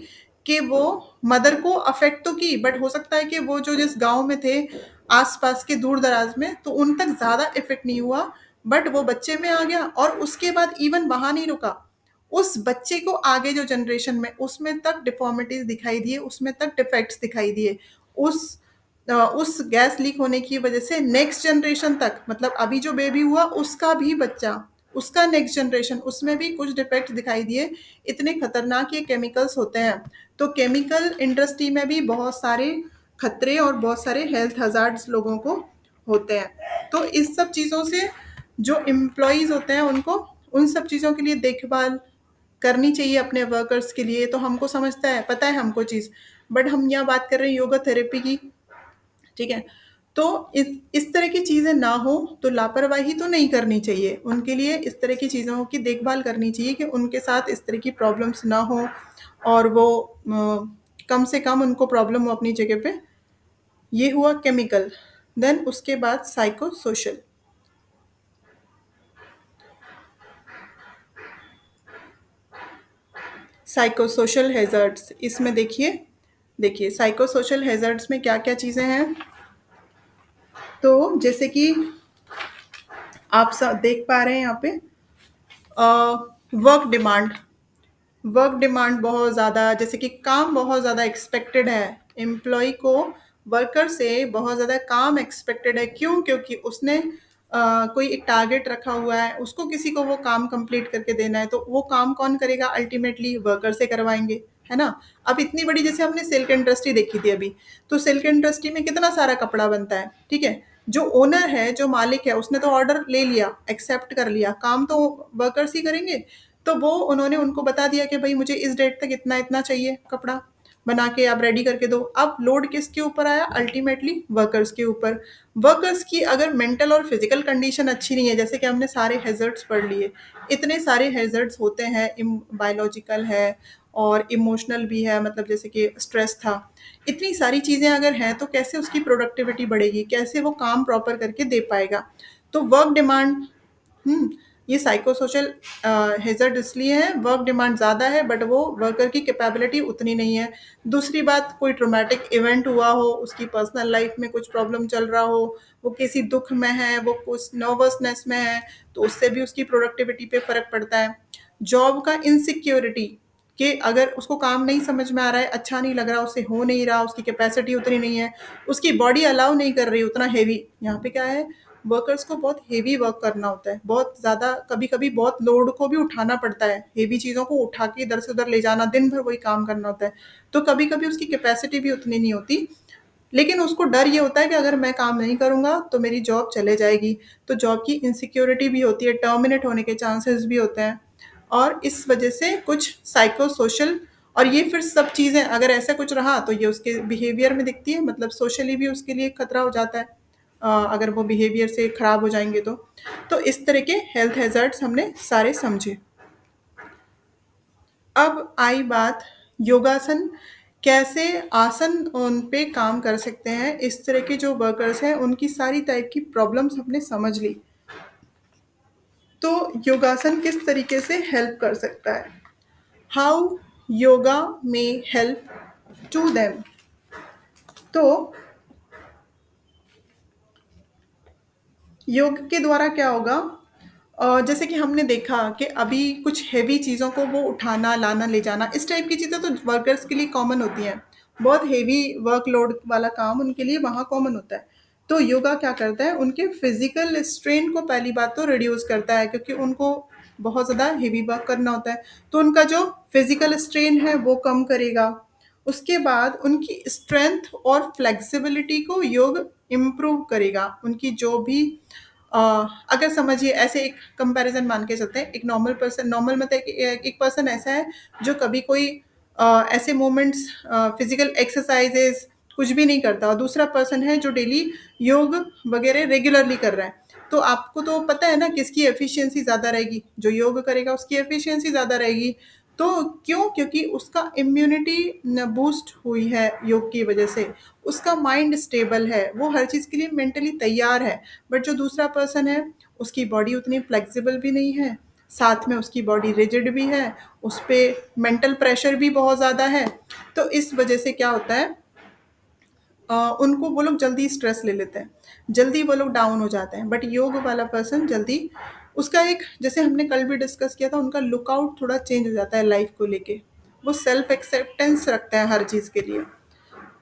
कि वो मदर को अफ़ेक्ट तो की, बट हो सकता है कि वो जो जिस गाँव में थे, आस-पास के दूर-दराज़ में, तो उन तक ज़्यादा इफ़ेक्ट नहीं हुआ, बट वो बच्चे में आ गया, और उसके बाद इवन वहाँ नहीं रुका। उस बच्चे को आगे जो जनरेशन में, उसमें तक डिफ़ॉर्मिटीज़ दिखाई दिए, उसमें तक डिफेक्ट्स दिखाई दिए। उस उस गैस लीक होने की वजह से नेक्स्ट जनरेशन तक, मतलब अभी जो बेबी हुआ उसका भी बच्चा, उसका नेक्स्ट जनरेशन, उसमें भी कुछ डिफेक्ट दिखाई दिए। इतने खतरनाक ये केमिकल्स होते हैं। तो केमिकल इंडस्ट्री में भी बहुत सारे खतरे और बहुत सारे हेल्थ हज़ार्ड्स लोगों को होते हैं। तो इस सब चीज़ों से जो एम्प्लॉइज़ होते हैं उनको उन सब चीज़ों के लिए देखभाल करनी चाहिए अपने वर्कर्स के लिए। तो हमको समझता है, पता है हमको चीज़, बट हम यहाँ बात कर रहे हैं योगा थेरेपी की, ठीक है? तो इस तरह की चीज़ें ना हो, तो लापरवाही तो नहीं करनी चाहिए। उनके लिए इस तरह की चीज़ों की देखभाल करनी चाहिए कि उनके साथ इस तरह की प्रॉब्लम्स ना हो, और वो कम से कम उनको प्रॉब्लम हो अपनी जगह पे। ये हुआ केमिकल। देन उसके बाद psycho social. Psycho social hazards इसमें देखिए, साइको सोशल हैज़र्ड्स में क्या-क्या चीज़ें हैं? तो जैसे कि आप देख पा रहे हैं यहाँ पे वर्क डिमांड, बहुत ज़्यादा, जैसे कि काम बहुत ज़्यादा एक्सपेक्टेड है। एम्प्लॉय को वर्कर से बहुत ज़्यादा काम एक्सपेक्टेड है। क्यों? क्योंकि उसने कोई एक टारगेट रखा हुआ है, उसको किसी को वो काम कंप्लीट करके देना है, तो वो काम कौन करेगा? अल्टीमेटली वर्कर से करवाएँगे, है ना? अब इतनी बड़ी, जैसे हमने सिल्क इंडस्ट्री देखी थी अभी, तो सिल्क इंडस्ट्री में कितना सारा कपड़ा बनता है, ठीक है? जो ओनर है, जो मालिक है, उसने तो ऑर्डर ले लिया, एक्सेप्ट कर लिया, काम तो वर्कर्स ही करेंगे। तो वो उन्होंने उनको बता दिया कि भई मुझे इस डेट तक इतना-इतना चाहिए कपड़ा, बना के आप रेडी करके दो। अब लोड किसके ऊपर आया? अल्टीमेटली वर्कर्स के ऊपर। वर्कर्स की अगर मेंटल और फिज़िकल कंडीशन अच्छी नहीं है, जैसे कि हमने सारे हैज़र्ड्स पढ़ लिए, इतने सारे हैज़र्ड्स होते हैं, बायोलॉजिकल है और इमोशनल भी है, मतलब जैसे कि स्ट्रेस था। इतनी सारी चीज़ें अगर हैं, तो कैसे उसकी प्रोडक्टिविटी बढ़ेगी? कैसे वो काम प्रॉपर करके दे पाएगा? तो वर्क डिमांड, हुँ, ये साइकोसोशल हैज़र्ड इसलिए है, वर्क डिमांड ज़्यादा है, बट वो वर्कर की कैपेबिलिटी उतनी नहीं है। दूसरी बात, कोई ट्रॉमेटिक इवेंट हुआ हो, उसकी पर्सनल लाइफ़ में कुछ प्रॉब्लम चल रहा हो, वो किसी दुःख में है, वो कुछ नर्वसनेस में है, तो उससे भी उसकी प्रोडक्टिविटी पे फ़र्क पड़ता है। जॉब का इनसिक्योरिटी, कि अगर उसको काम नहीं समझ में आ रहा है, अच्छा नहीं लग रहा, उससे हो नहीं रहा, उसकी कैपेसिटी उतनी नहीं है, उसकी बॉडी अलाउ नहीं कर रही उतना हेवी। यहाँ पे क्या है, वर्कर्स को बहुत हेवी वर्क करना होता है, बहुत ज़्यादा, कभी-कभी बहुत लोड को भी उठाना पड़ता है, हेवी चीज़ों को उठा के इधर से उधर ले जाना, दिन भर वही काम करना होता है। तो कभी-कभी उसकी कैपेसिटी भी उतनी नहीं होती, लेकिन उसको डर ये होता है कि अगर मैं काम नहीं करूँगा, तो मेरी जॉब चले जाएगी। तो जॉब की इनसिक्योरिटी भी होती है, टर्मिनेट होने के चांसेस भी होते हैं, और इस वजह से कुछ साइको सोशल, और ये फिर सब चीज़ें अगर ऐसा कुछ रहा, तो ये उसके बिहेवियर में दिखती है, मतलब सोशली भी उसके लिए खतरा हो जाता है, अगर वो बिहेवियर से खराब हो जाएँगे तो। तो इस तरह के हेल्थ हैज़र्ड्स हमने सारे समझे। अब आई बात योगासन, कैसे आसन उन पे काम कर सकते हैं। इस तरह के जो वर्कर्स हैं, उनकी सारी टाइप की प्रॉब्लम्स हमने समझ ली। तो योगासन किस तरीके से हेल्प कर सकता है? हाउ योगा में हेल्प टू देम। तो योग के द्वारा क्या होगा? जैसे कि हमने देखा कि अभी कुछ हेवी चीज़ों को वो उठाना, लाना, ले जाना, इस टाइप की चीज़ें तो वर्कर्स के लिए कॉमन होती हैं। बहुत हेवी वर्कलोड वाला काम उनके लिए वहाँ कॉमन होता है। तो योगा क्या करता है? उनके फिज़िकल स्ट्रेन को पहली बात तो रिड्यूस करता है, क्योंकि उनको बहुत ज़्यादा हेवी वर्क करना होता है। तो उनका जो फिज़िकल स्ट्रेन है, वो कम करेगा। उसके बाद उनकी स्ट्रेंथ और फ्लेक्सिबिलिटी को योग इम्प्रूव करेगा। उनकी जो भी अ, अगर समझिए, ऐसे एक कंपैरिजन मान के चलते हैं, एक नॉर्मल पर्सन, नॉर्मल मतलब एक पर्सन ऐसा है जो कभी कोई ऐसे मोमेंट्स, फिजिकल एक्सरसाइजेस कुछ भी नहीं करता, और दूसरा पर्सन है जो डेली योग वगैरह रेगुलरली कर रहा है। तो आपको तो पता है ना, किसकी एफिशिएंसी ज़्यादा रहेगी? जो योग करेगा उसकी एफिशिएंसी ज़्यादा रहेगी। तो क्यों? क्योंकि उसका इम्यूनिटी बूस्ट हुई है योग की वजह से, उसका माइंड स्टेबल है, वो हर चीज़ के लिए मेंटली तैयार है। बट जो दूसरा पर्सन है, उसकी बॉडी उतनी फ्लेक्सिबल भी नहीं है, साथ में उसकी बॉडी रिजिड भी है, उस पे मेंटल प्रेशर भी बहुत ज़्यादा है। तो इस वजह से क्या होता है, उनको वो लोग जल्दी स्ट्रेस ले लेते हैं, जल्दी वो लोग डाउन हो जाते हैं। बट योग वाला पर्सन जल्दी, उसका एक, जैसे हमने कल भी डिस्कस किया था, उनका लुकआउट थोड़ा चेंज हो जाता है लाइफ को लेके। वो सेल्फ एक्सेप्टेंस रखते हैं हर चीज़ के लिए।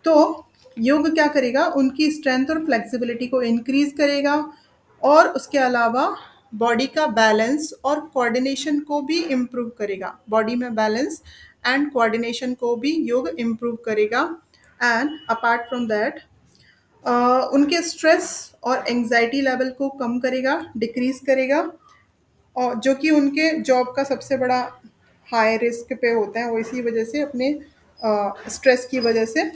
तो योग क्या करेगा? उनकी स्ट्रेंथ और फ्लेक्सिबिलिटी को इंक्रीज़ करेगा, और उसके अलावा बॉडी का बैलेंस और कोऑर्डिनेशन को भी इम्प्रूव करेगा। बॉडी में बैलेंस एंड कोऑर्डिनेशन को भी योग इम्प्रूव करेगा। एंड अपार्ट फ्रॉम दैट, उनके स्ट्रेस और एंग्जायटी लेवल को कम करेगा, डिक्रीज़ करेगा, और जो कि उनके जॉब का सबसे बड़ा हाई रिस्क पे होता है, वो इसी वजह से, अपने स्ट्रेस की वजह से।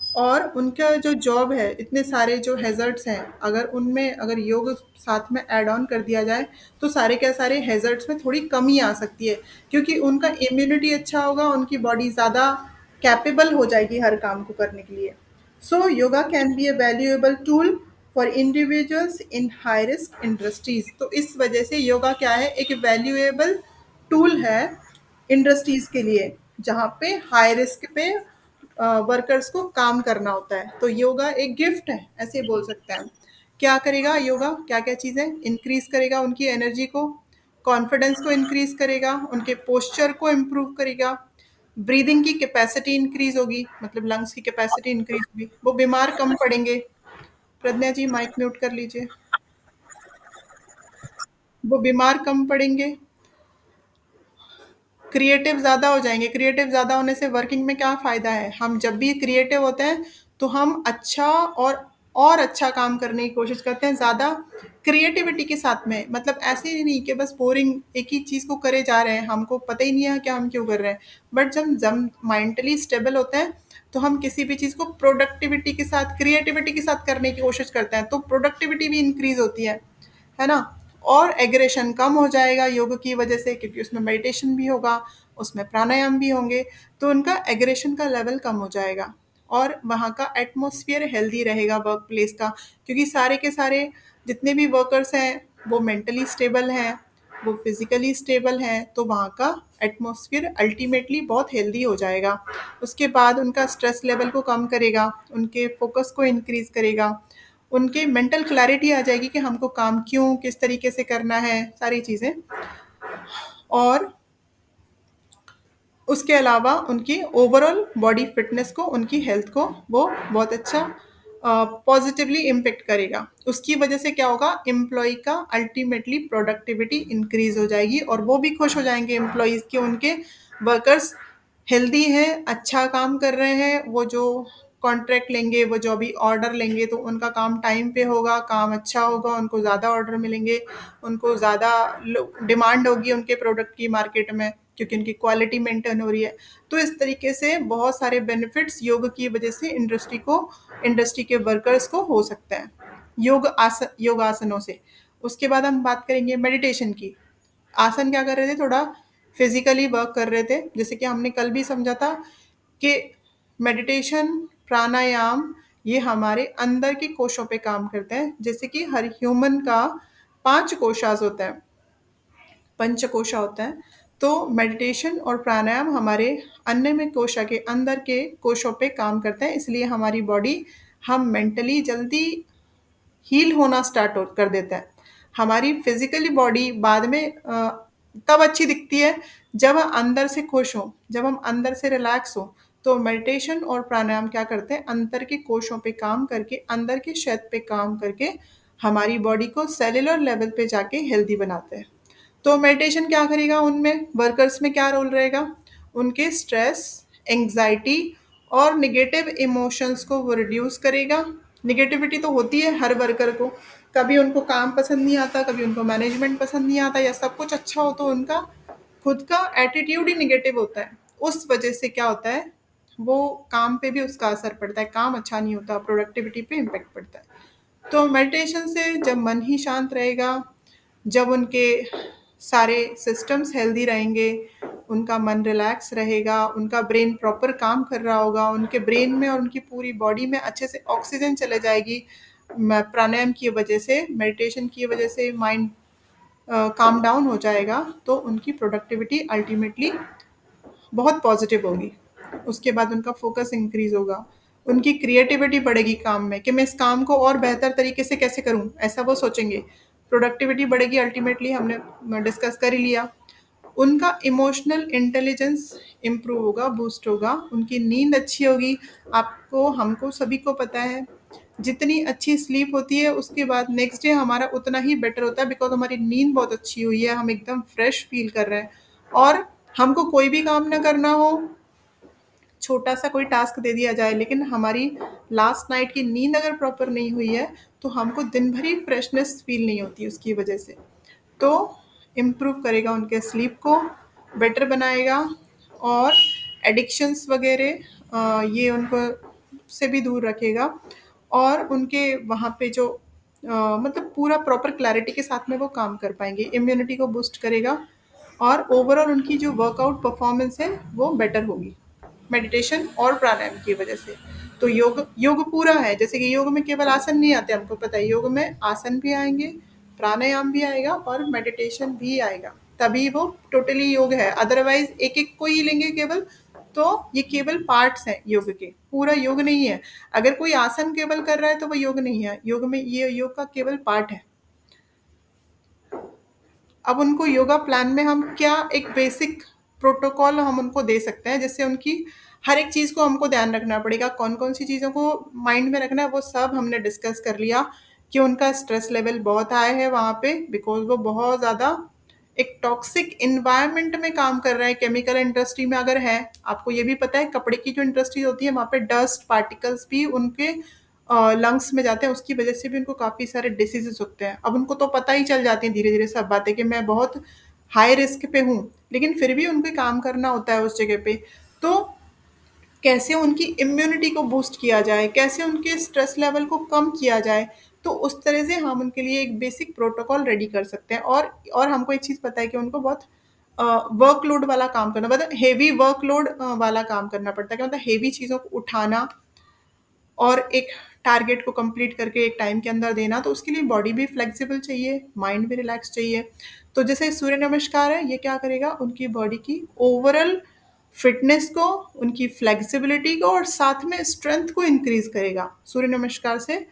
और उनका जो जॉब है, इतने सारे जो हैज़र्ड्स हैं, अगर उनमें अगर योग साथ में ऐड ऑन कर दिया जाए, तो सारे के सारे हैज़र्ड्स में थोड़ी कमी आ सकती है, क्योंकि उनका इम्यूनिटी अच्छा होगा, उनकी बॉडी ज़्यादा कैपेबल हो जाएगी हर काम को करने के लिए। So yoga can be a valuable tool for individuals in high risk industries. तो इस वजह से योगा क्या है? एक वैल्यूएबल टूल है इंडस्ट्रीज़ के लिए, जहाँ पे हाई रिस्क पे वर्कर्स को काम करना होता है। तो योगा एक गिफ्ट है, ऐसे बोल सकते हैं। क्या करेगा योगा? क्या-क्या चीज़ें इंक्रीज़ करेगा? उनकी एनर्जी को, कॉन्फिडेंस को इंक्रीज़ करेगा, उनके पोस्चर को इम्प्रूव करेगा, ब्रीदिंग की कैपेसिटी इंक्रीज होगी, मतलब लंग्स की कैपेसिटी इंक्रीज होगी, वो बीमार कम पड़ेंगे। प्रज्ञा जी माइक म्यूट कर लीजिए। वो बीमार कम पड़ेंगे, क्रिएटिव ज़्यादा हो जाएँगे। क्रिएटिव ज़्यादा होने से वर्किंग में क्या फ़ायदा है? हम जब भी क्रिएटिव होते हैं, तो हम अच्छा और अच्छा काम करने की कोशिश करते हैं, ज़्यादा क्रिएटिविटी के साथ में। मतलब ऐसे ही नहीं कि बस बोरिंग एक ही चीज़ को करे जा रहे हैं, हमको पता ही नहीं है कि हम क्यों कर रहे हैं। बट जब मेंटली स्टेबल होते हैं, तो हम किसी भी चीज़ को प्रोडक्टिविटी के साथ, क्रिएटिविटी के साथ करने की कोशिश करते हैं, तो प्रोडक्टिविटी भी इंक्रीज़ होती है ना? और एग्रेशन कम हो जाएगा योग की वजह से, क्योंकि उसमें मेडिटेशन भी होगा, उसमें प्राणायाम भी होंगे, तो उनका एग्रेशन का लेवल कम हो जाएगा और वहाँ का एटमॉस्फेयर हेल्दी रहेगा वर्क प्लेस का, क्योंकि सारे के सारे जितने भी वर्कर्स हैं वो मेंटली स्टेबल हैं, वो फिजिकली स्टेबल हैं, तो वहाँ का एटमॉस्फेयर अल्टीमेटली बहुत हेल्दी हो जाएगा। उसके बाद उनका स्ट्रेस लेवल को कम करेगा, उनके फोकस को इंक्रीज करेगा, उनके मेंटल क्लैरिटी आ जाएगी कि हमको काम क्यों, किस तरीके से करना है, सारी चीज़ें। और उसके अलावा उनकी ओवरऑल बॉडी फिटनेस को, उनकी हेल्थ को वो बहुत अच्छा पॉजिटिवली इम्पेक्ट करेगा। उसकी वजह से क्या होगा, एम्प्लॉय का अल्टीमेटली प्रोडक्टिविटी इंक्रीज हो जाएगी और वो भी खुश हो जाएंगे एम्प्लॉयज़ के, उनके वर्कर्स हेल्दी हैं, अच्छा काम कर रहे हैं। वो जो कॉन्ट्रैक्ट लेंगे, वो जो भी ऑर्डर लेंगे, तो उनका काम टाइम पे होगा, काम अच्छा होगा, उनको ज़्यादा ऑर्डर मिलेंगे, उनको ज़्यादा डिमांड होगी उनके प्रोडक्ट की मार्केट में, क्योंकि उनकी क्वालिटी मेंटेन हो रही है। तो इस तरीके से बहुत सारे बेनिफिट्स योग की वजह से इंडस्ट्री के वर्कर्स को हो सकते हैं योग आसनों से। उसके बाद हम बात करेंगे मेडिटेशन की। आसन क्या कर रहे थे, थोड़ा फिजिकली वर्क कर रहे थे, जैसे कि हमने कल भी समझा था कि मेडिटेशन, प्राणायाम, ये हमारे अंदर के कोशों पे काम करते हैं। जैसे कि हर ह्यूमन का 5 कोशास होता है, पंचकोशा होता है। तो मेडिटेशन और प्राणायाम हमारे अन्य कोशा के अंदर के कोशों पे काम करते हैं, इसलिए हमारी बॉडी, हम मेंटली जल्दी हील होना स्टार्ट कर देता है। हमारी फिजिकली बॉडी बाद में तब अच्छी दिखती है जब हम अंदर से खुश हों, जब हम अंदर से रिलैक्स हों। तो मेडिटेशन और प्राणायाम क्या करते हैं, अंदर के कोशों पे काम करके, अंदर के शेद पे काम करके हमारी बॉडी को सेलुलर लेवल पे जाके हेल्दी बनाते हैं। तो मेडिटेशन क्या करेगा, उनमें वर्कर्स में क्या रोल रहेगा, उनके स्ट्रेस, एंग्जाइटी और नेगेटिव इमोशंस को वो रिड्यूस करेगा। नेगेटिविटी तो होती है हर वर्कर को, कभी उनको काम पसंद नहीं आता, कभी उनको मैनेजमेंट पसंद नहीं आता, या सब कुछ अच्छा हो तो उनका खुद का एटीट्यूड ही नेगेटिव होता है। उस वजह से क्या होता है, वो काम पे भी उसका असर पड़ता है, काम अच्छा नहीं होता, प्रोडक्टिविटी पे इम्पेक्ट पड़ता है। तो मेडिटेशन से जब मन ही शांत रहेगा, जब उनके सारे सिस्टम्स हेल्दी रहेंगे, उनका मन रिलैक्स रहेगा, उनका ब्रेन प्रॉपर काम कर रहा होगा, उनके ब्रेन में और उनकी पूरी बॉडी में अच्छे से ऑक्सीजन चले जाएगी। प्राणायाम की वजह से, मेडिटेशन की वजह से माइंड काम डाउन हो जाएगा, तो उनकी प्रोडक्टिविटी अल्टीमेटली बहुत पॉजिटिव होगी। उसके बाद उनका फोकस इंक्रीज होगा, उनकी क्रिएटिविटी बढ़ेगी काम में, कि मैं इस काम को और बेहतर तरीके से कैसे करूं, ऐसा वो सोचेंगे। प्रोडक्टिविटी बढ़ेगी, अल्टीमेटली हमने डिस्कस कर ही लिया। उनका इमोशनल इंटेलिजेंस इम्प्रूव होगा, बूस्ट होगा, उनकी नींद अच्छी होगी। आपको, हमको सभी को पता है, जितनी अच्छी स्लीप होती है उसके बाद नेक्स्ट डे हमारा उतना ही बेटर होता है, बिकॉज हमारी नींद बहुत अच्छी हुई है, हम एकदम फ्रेश फील कर रहे हैं। और हमको कोई भी काम ना करना हो, छोटा सा कोई टास्क दे दिया जाए, लेकिन हमारी लास्ट नाइट की नींद अगर प्रॉपर नहीं हुई है, तो हमको दिन भर ही फ्रेशनेस फील नहीं होती उसकी वजह से। तो इम्प्रूव करेगा उनके स्लीप को, बेटर बनाएगा, और एडिक्शंस वगैरह ये उनको से भी दूर रखेगा, और उनके वहाँ पे जो मतलब पूरा प्रॉपर क्लैरिटी के साथ में वो काम कर पाएंगे, इम्यूनिटी को बूस्ट करेगा, और ओवरऑल उनकी जो वर्कआउट परफॉर्मेंस है वो बेटर होगी, मेडिटेशन और प्राणायाम की वजह से। तो योग योग पूरा है, जैसे कि योग में केवल आसन नहीं आते, हमको पता है, योग में आसन भी आएंगे, प्राणायाम भी आएगा और मेडिटेशन भी आएगा, तभी वो टोटली योग है। अदरवाइज एक एक को ही लेंगे केवल, तो ये केवल पार्ट्स हैं योग के, पूरा योग नहीं है। अगर कोई आसन केवल कर रहा है तो वो योग नहीं है, योग में ये योग का केवल पार्ट है। अब उनको योगा प्लान में हम क्या एक बेसिक प्रोटोकॉल हम उनको दे सकते हैं, जिससे उनकी हर एक चीज़ को हमको ध्यान रखना पड़ेगा, कौन-कौन सी चीज़ों को माइंड में रखना है, वो सब हमने डिस्कस कर लिया कि उनका स्ट्रेस लेवल बहुत हाई है वहाँ पे, बिकॉज़ वो बहुत ज़्यादा एक टॉक्सिक एनवायरनमेंट में काम कर रहे हैं, केमिकल इंडस्ट्री में अगर है। आपको ये भी पता है कपड़े की जो इंडस्ट्री होती है, वहाँ पे डस्ट पार्टिकल्स भी उनके लंग्स में जाते हैं, उसकी वजह से भी उनको काफ़ी सारे डिसीज़ेज़ होते हैं। अब उनको तो पता ही चल जाती हैं धीरे-धीरे सब बातें कि मैं बहुत हाई रिस्क पे हूँ, लेकिन फिर भी उनको काम करना होता है उस जगह पे। तो कैसे उनकी इम्यूनिटी को बूस्ट किया जाए, कैसे उनके स्ट्रेस लेवल को कम किया जाए, तो उस तरह से हम उनके लिए एक बेसिक प्रोटोकॉल रेडी कर सकते हैं। और हमको एक चीज़ पता है कि उनको बहुत वर्कलोड वाला काम करना, मतलब हेवी वर्कलोड वाला काम करना पड़ता है, कि मतलब हेवी चीज़ों को उठाना और एक टारगेट को कंप्लीट करके एक टाइम के अंदर देना, तो उसके लिए बॉडी भी फ्लेक्सिबल चाहिए, माइंड भी रिलैक्स चाहिए। तो जैसे सूर्य नमस्कार है, ये क्या करेगा, उनकी बॉडी की ओवरऑल फिटनेस को, उनकी फ्लेक्सिबिलिटी को और साथ में स्ट्रेंथ को इंक्रीज करेगा। सूर्य नमस्कार से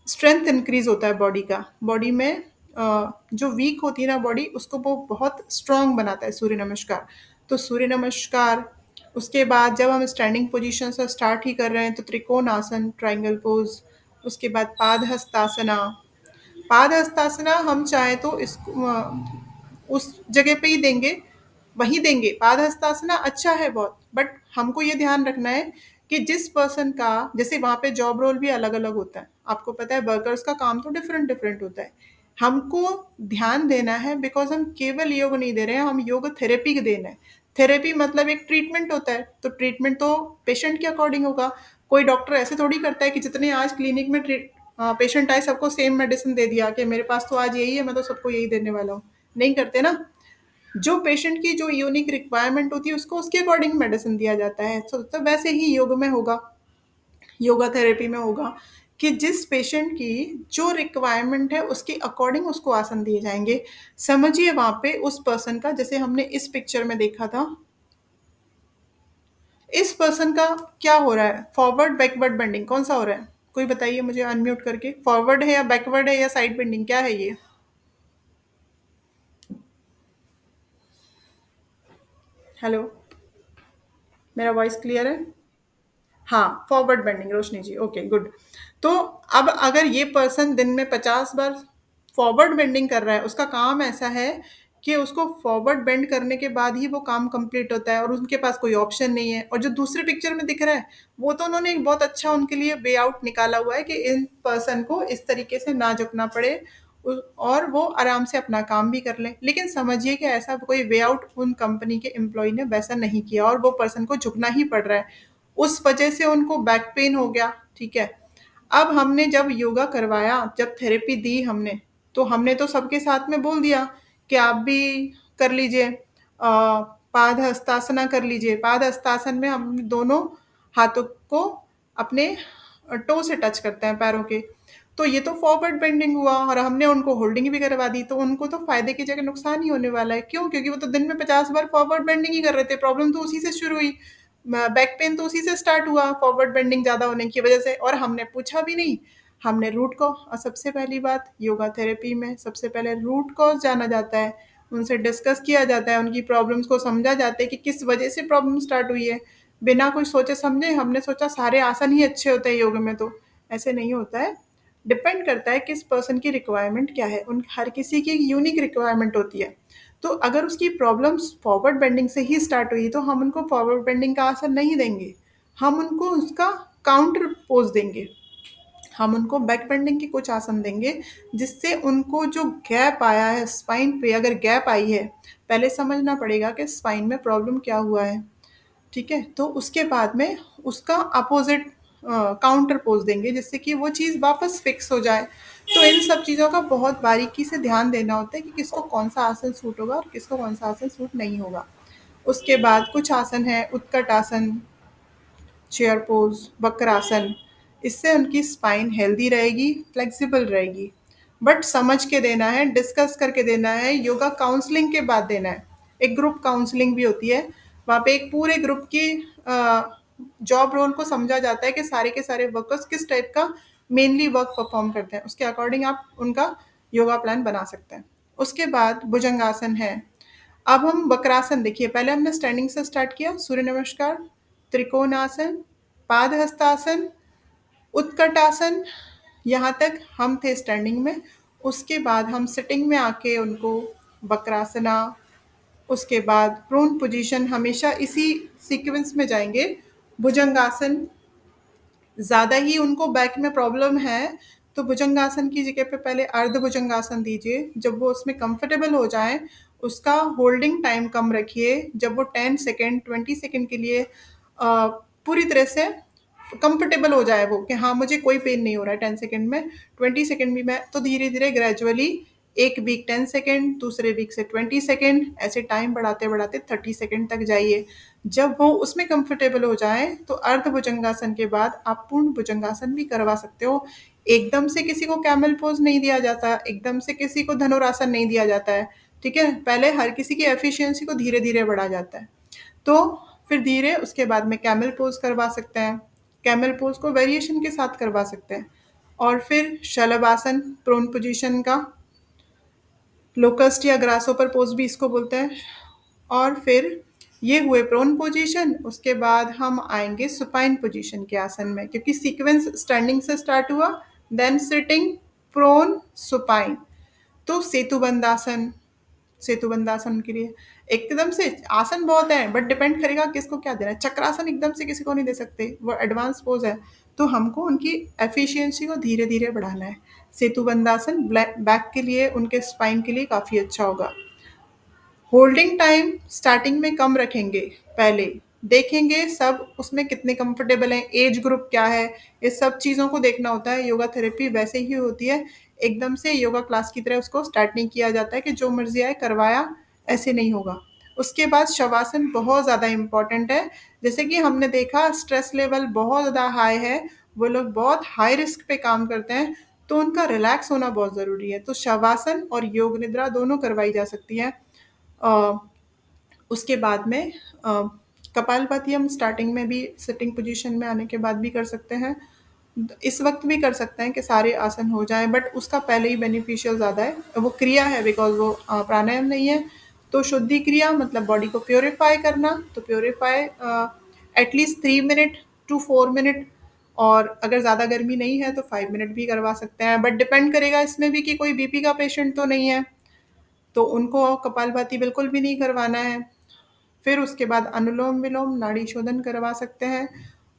स्ट्रेंथ इंक्रीज होता है बॉडी का, बॉडी में जो वीक होती है ना बॉडी, उसको वो बहुत स्ट्रांग बनाता है सूर्य नमस्कार। तो सूर्य नमस्कार, उसके बाद जब हम स्टैंडिंग पोजीशन से स्टार्ट ही कर रहे हैं तो त्रिकोण आसन, ट्रायंगल पोज, उसके बाद पाद हस्तासना। पाद हस्तासना हम चाहें तो इसको उस जगह पे ही देंगे, वही देंगे। पाद हस्तासना अच्छा है बहुत, बट हमको ये ध्यान रखना है कि जिस पर्सन का, जैसे वहाँ पे जॉब रोल भी अलग-अलग होता है। आपको पता है वर्कर्स का काम तो डिफरेंट डिफरेंट होता है। हमको ध्यान देना है, बिकॉज़ हम केवल योग नहीं दे रहे हैं, हम योग थेरेपी दे रहे हैं। थेरेपी मतलब एक ट्रीटमेंट होता है, तो ट्रीटमेंट तो पेशेंट के अकॉर्डिंग होगा। कोई डॉक्टर ऐसे थोड़ी करता है कि जितने आज क्लिनिक में पेशेंट आए सबको सेम मेडिसिन दे दिया कि मेरे पास तो आज यही है, मैं तो सबको यही देने वाला हूँ। नहीं करते ना। जो पेशेंट की जो यूनिक रिक्वायरमेंट होती है उसको उसके अकॉर्डिंग मेडिसिन दिया जाता है। तो वैसे ही योग में होगा, योगा थेरेपी में होगा कि जिस पेशेंट की जो रिक्वायरमेंट है उसके अकॉर्डिंग उसको आसन दिए जाएंगे। समझिए वहाँ पे उस पर्सन का, जैसे हमने इस पिक्चर में देखा था, इस पर्सन का क्या हो रहा है, फॉरवर्ड बैकवर्ड बेंडिंग कौन सा हो रहा है, कोई बताइए मुझे अनम्यूट करके। फॉरवर्ड है या बैकवर्ड है या साइड बेंडिंग, क्या है ये? हेलो, मेरा वॉइस क्लियर है? हाँ, फॉरवर्ड बेंडिंग, रोशनी जी, ओके गुड। तो अब अगर ये पर्सन दिन में 50 बार फॉरवर्ड बेंडिंग कर रहा है, उसका काम ऐसा है कि उसको फॉरवर्ड बेंड करने के बाद ही वो काम कंप्लीट होता है और उनके पास कोई ऑप्शन नहीं है। और जो दूसरे पिक्चर में दिख रहा है, वो तो उन्होंने एक बहुत अच्छा उनके लिए वे आउट निकाला हुआ है कि इन पर्सन को इस तरीके से ना झुकना पड़े, और वो आराम से अपना काम भी कर लें। लेकिन समझिए कि ऐसा कोई वे आउट उन कंपनी के एम्प्लॉय ने वैसा नहीं किया और वो पर्सन को झुकना ही पड़ रहा है। उस वजह से उनको बैक पेन हो गया, ठीक है। अब हमने जब योगा करवाया, जब थेरेपी दी हमने, तो हमने तो सबके साथ में बोल दिया कि आप भी कर लीजिए, पाद हस्तासना कर लीजिए। पाद हस्तासन में हम दोनों हाथों को अपने टो से टच करते हैं, पैरों के। तो ये तो फॉरवर्ड बेंडिंग हुआ और हमने उनको होल्डिंग भी करवा दी, तो उनको तो फायदे की जगह नुकसान ही होने वाला है। क्यों? क्योंकि वो तो दिन में 50 बार फॉरवर्ड बेंडिंग ही कर रहे थे, प्रॉब्लम तो उसी से शुरू हुई। बैक पेन तो उसी से स्टार्ट हुआ, फॉरवर्ड बेंडिंग ज़्यादा होने की वजह से, और हमने पूछा भी नहीं। हमने रूट कॉज, और सबसे पहली बात योगा थेरेपी में सबसे पहले रूट कॉज जाना जाता है, उनसे डिस्कस किया जाता है, उनकी प्रॉब्लम्स को समझा जाता है कि किस वजह से प्रॉब्लम स्टार्ट हुई है। बिना कुछ सोचे समझे हमने सोचा सारे आसन ही अच्छे होते हैं योग में, तो ऐसे नहीं होता है। डिपेंड करता है किस पर्सन की रिक्वायरमेंट क्या है, उन हर किसी की यूनिक रिक्वायरमेंट होती है। तो अगर उसकी प्रॉब्लम्स फॉरवर्ड बेंडिंग से ही स्टार्ट हुई तो हम उनको फॉरवर्ड बेंडिंग का आसन नहीं देंगे, हम उनको उसका काउंटर पोज देंगे। हम उनको बैक बेंडिंग के कुछ आसन देंगे, जिससे उनको जो गैप आया है स्पाइन पे, अगर गैप आई है, पहले समझना पड़ेगा कि स्पाइन में प्रॉब्लम क्या हुआ है, ठीक है। तो उसके बाद में उसका अपोजिट काउंटर पोज देंगे, जिससे कि वो चीज़ वापस फिक्स हो जाए। तो इन सब चीज़ों का बहुत बारीकी से ध्यान देना होता है कि किसको कौन सा आसन सूट होगा और किसको कौन सा आसन सूट नहीं होगा। उसके बाद कुछ आसन है, उत्कट आसन, चेयर पोज, वक्रासन। इससे उनकी स्पाइन हेल्दी रहेगी, फ्लेक्सिबल रहेगी। बट समझ के देना है, डिस्कस करके देना है, योगा काउंसलिंग के बाद देना है। एक ग्रुप काउंसलिंग भी होती है, वहाँ पे एक पूरे ग्रुप की जॉब रोल को समझा जाता है कि सारे के सारे वर्कर्स किस टाइप का मेनली वर्क परफॉर्म करते हैं, उसके अकॉर्डिंग आप उनका योगा प्लान बना सकते हैं। उसके बाद भुजंगासन है। अब हम वक्रासन देखिए, पहले हमने स्टैंडिंग से स्टार्ट किया, सूर्य नमस्कार, त्रिकोणासन, पादहस्तासन, उत्कटासन, यहाँ तक हम थे स्टैंडिंग में। उसके बाद हम सिटिंग में आके उनको वक्रासना, उसके बाद प्रोन पोजीशन, हमेशा इसी सीक्वेंस में जाएंगे। भुजंगासन, ज़्यादा ही उनको बैक में प्रॉब्लम है तो भुजंगासन की जगह पे पहले अर्ध भुजंगासन दीजिए। जब वो उसमें कंफर्टेबल हो जाए, उसका होल्डिंग टाइम कम रखिए। जब वो 10 सेकेंड 20 सेकेंड के लिए पूरी तरह से कंफर्टेबल हो जाए, वो कि हाँ मुझे कोई पेन नहीं हो रहा है 10 सेकेंड में, 20 सेकेंड भी, मैं तो धीरे धीरे ग्रेजुअली एक वीक 10 सेकेंड, दूसरे वीक से 20 सेकेंड, ऐसे टाइम बढ़ाते बढ़ाते 30 सेकेंड तक जाइए। जब वो उसमें कंफर्टेबल हो जाए तो अर्ध भुजंगासन के बाद आप पूर्ण भुजंगासन भी करवा सकते हो। एकदम से किसी को कैमल पोज नहीं दिया जाता, एकदम से किसी को धनुरासन नहीं दिया जाता है। ठीक है, पहले हर किसी की एफिशिएंसी को धीरे धीरे बढ़ा जाता है। तो फिर धीरे उसके बाद में कैमल पोज करवा सकते हैं। कैमल पोज को वेरिएशन के साथ करवा सकते हैं। और फिर शलभासन, प्रोन पोजीशन का, लोकस्ट या ग्रासोपर पोज भी इसको बोलते हैं। और फिर ये हुए प्रोन पोजीशन, उसके बाद हम आएंगे सुपाइन पोजीशन के आसन में, क्योंकि सीक्वेंस स्टैंडिंग से स्टार्ट हुआ, देन सिटिंग, प्रोन, सुपाइन। तो सेतुबंधासन, सेतुबंधासन के लिए एकदम से आसन बहुत है, बट डिपेंड करेगा किसको क्या देना है। चक्रासन एकदम से किसी को नहीं दे सकते, वो एडवांस पोज है, तो हमको उनकी एफिशिएंसी को धीरे धीरे बढ़ाना है। सेतुबंधासन बैक के लिए, उनके स्पाइन के लिए काफ़ी अच्छा होगा। होल्डिंग टाइम स्टार्टिंग में कम रखेंगे, पहले देखेंगे सब उसमें कितने कंफर्टेबल हैं, एज ग्रुप क्या है, इस सब चीज़ों को देखना होता है। योगा थेरेपी वैसे ही होती है, एकदम से योगा क्लास की तरह उसको स्टार्ट नहीं किया जाता है कि जो मर्जी आए करवाया, ऐसे नहीं होगा। उसके बाद शवासन बहुत ज़्यादा इम्पॉर्टेंट है। जैसे कि हमने देखा स्ट्रेस लेवल बहुत ज़्यादा हाई है, वो लोग बहुत हाई रिस्क पे काम करते हैं, तो उनका रिलैक्स होना बहुत ज़रूरी है। तो शवासन और योग निद्रा दोनों करवाई जा सकती है। अ, उसके बाद में कपालभाति हम स्टार्टिंग में भी सिटिंग पोजीशन में आने के बाद भी कर सकते हैं। इस वक्त भी कर सकते हैं कि सारे आसन हो जाए, बट उसका पहले ही बेनिफिशियल ज़्यादा है। वो क्रिया है, बिकॉज वो प्राणायाम नहीं है। तो शुद्धि क्रिया मतलब बॉडी को प्योरीफाई करना, तो purify at least 3 minute to 4 minute, और अगर ज़्यादा गर्मी नहीं है तो 5 मिनट भी करवा सकते हैं। बट डिपेंड करेगा इसमें भी कि कोई बीपी का पेशेंट तो नहीं है, तो उनको कपालभाति बिल्कुल भी नहीं करवाना है। फिर उसके बाद अनुलोम विलोम, नाड़ी शोधन करवा सकते हैं।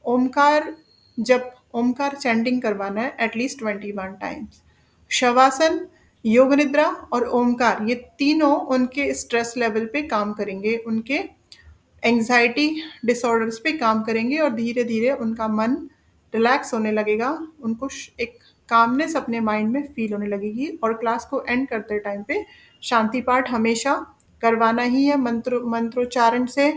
ओमकार, जब ओमकार चैंटिंग करवाना है एटलीस्ट 21 टाइम्स। शवासन, योग निद्रा और ओमकार, ये तीनों उनके स्ट्रेस लेवल पे काम करेंगे, उनके एंग्जाइटी डिसऑर्डर्स पे काम करेंगे, और धीरे धीरे उनका मन रिलैक्स होने लगेगा, उनको एक कामनेस अपने माइंड में फील होने लगेगी। और क्लास को एंड करते टाइम पे शांति पाठ हमेशा करवाना ही है। मंत्रोच्चारण से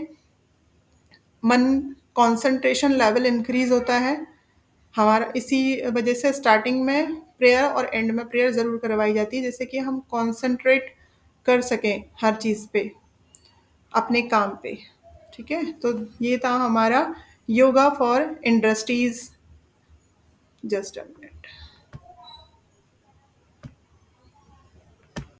मन कंसंट्रेशन लेवल इंक्रीज होता है हमारा। इसी वजह से स्टार्टिंग में प्रेयर और एंड में प्रेयर ज़रूर करवाई जाती है, जिससे कि हम कंसंट्रेट कर सकें हर चीज़ पे, अपने काम पे। ठीक है, तो ये था हमारा yoga for industries. Just a minute.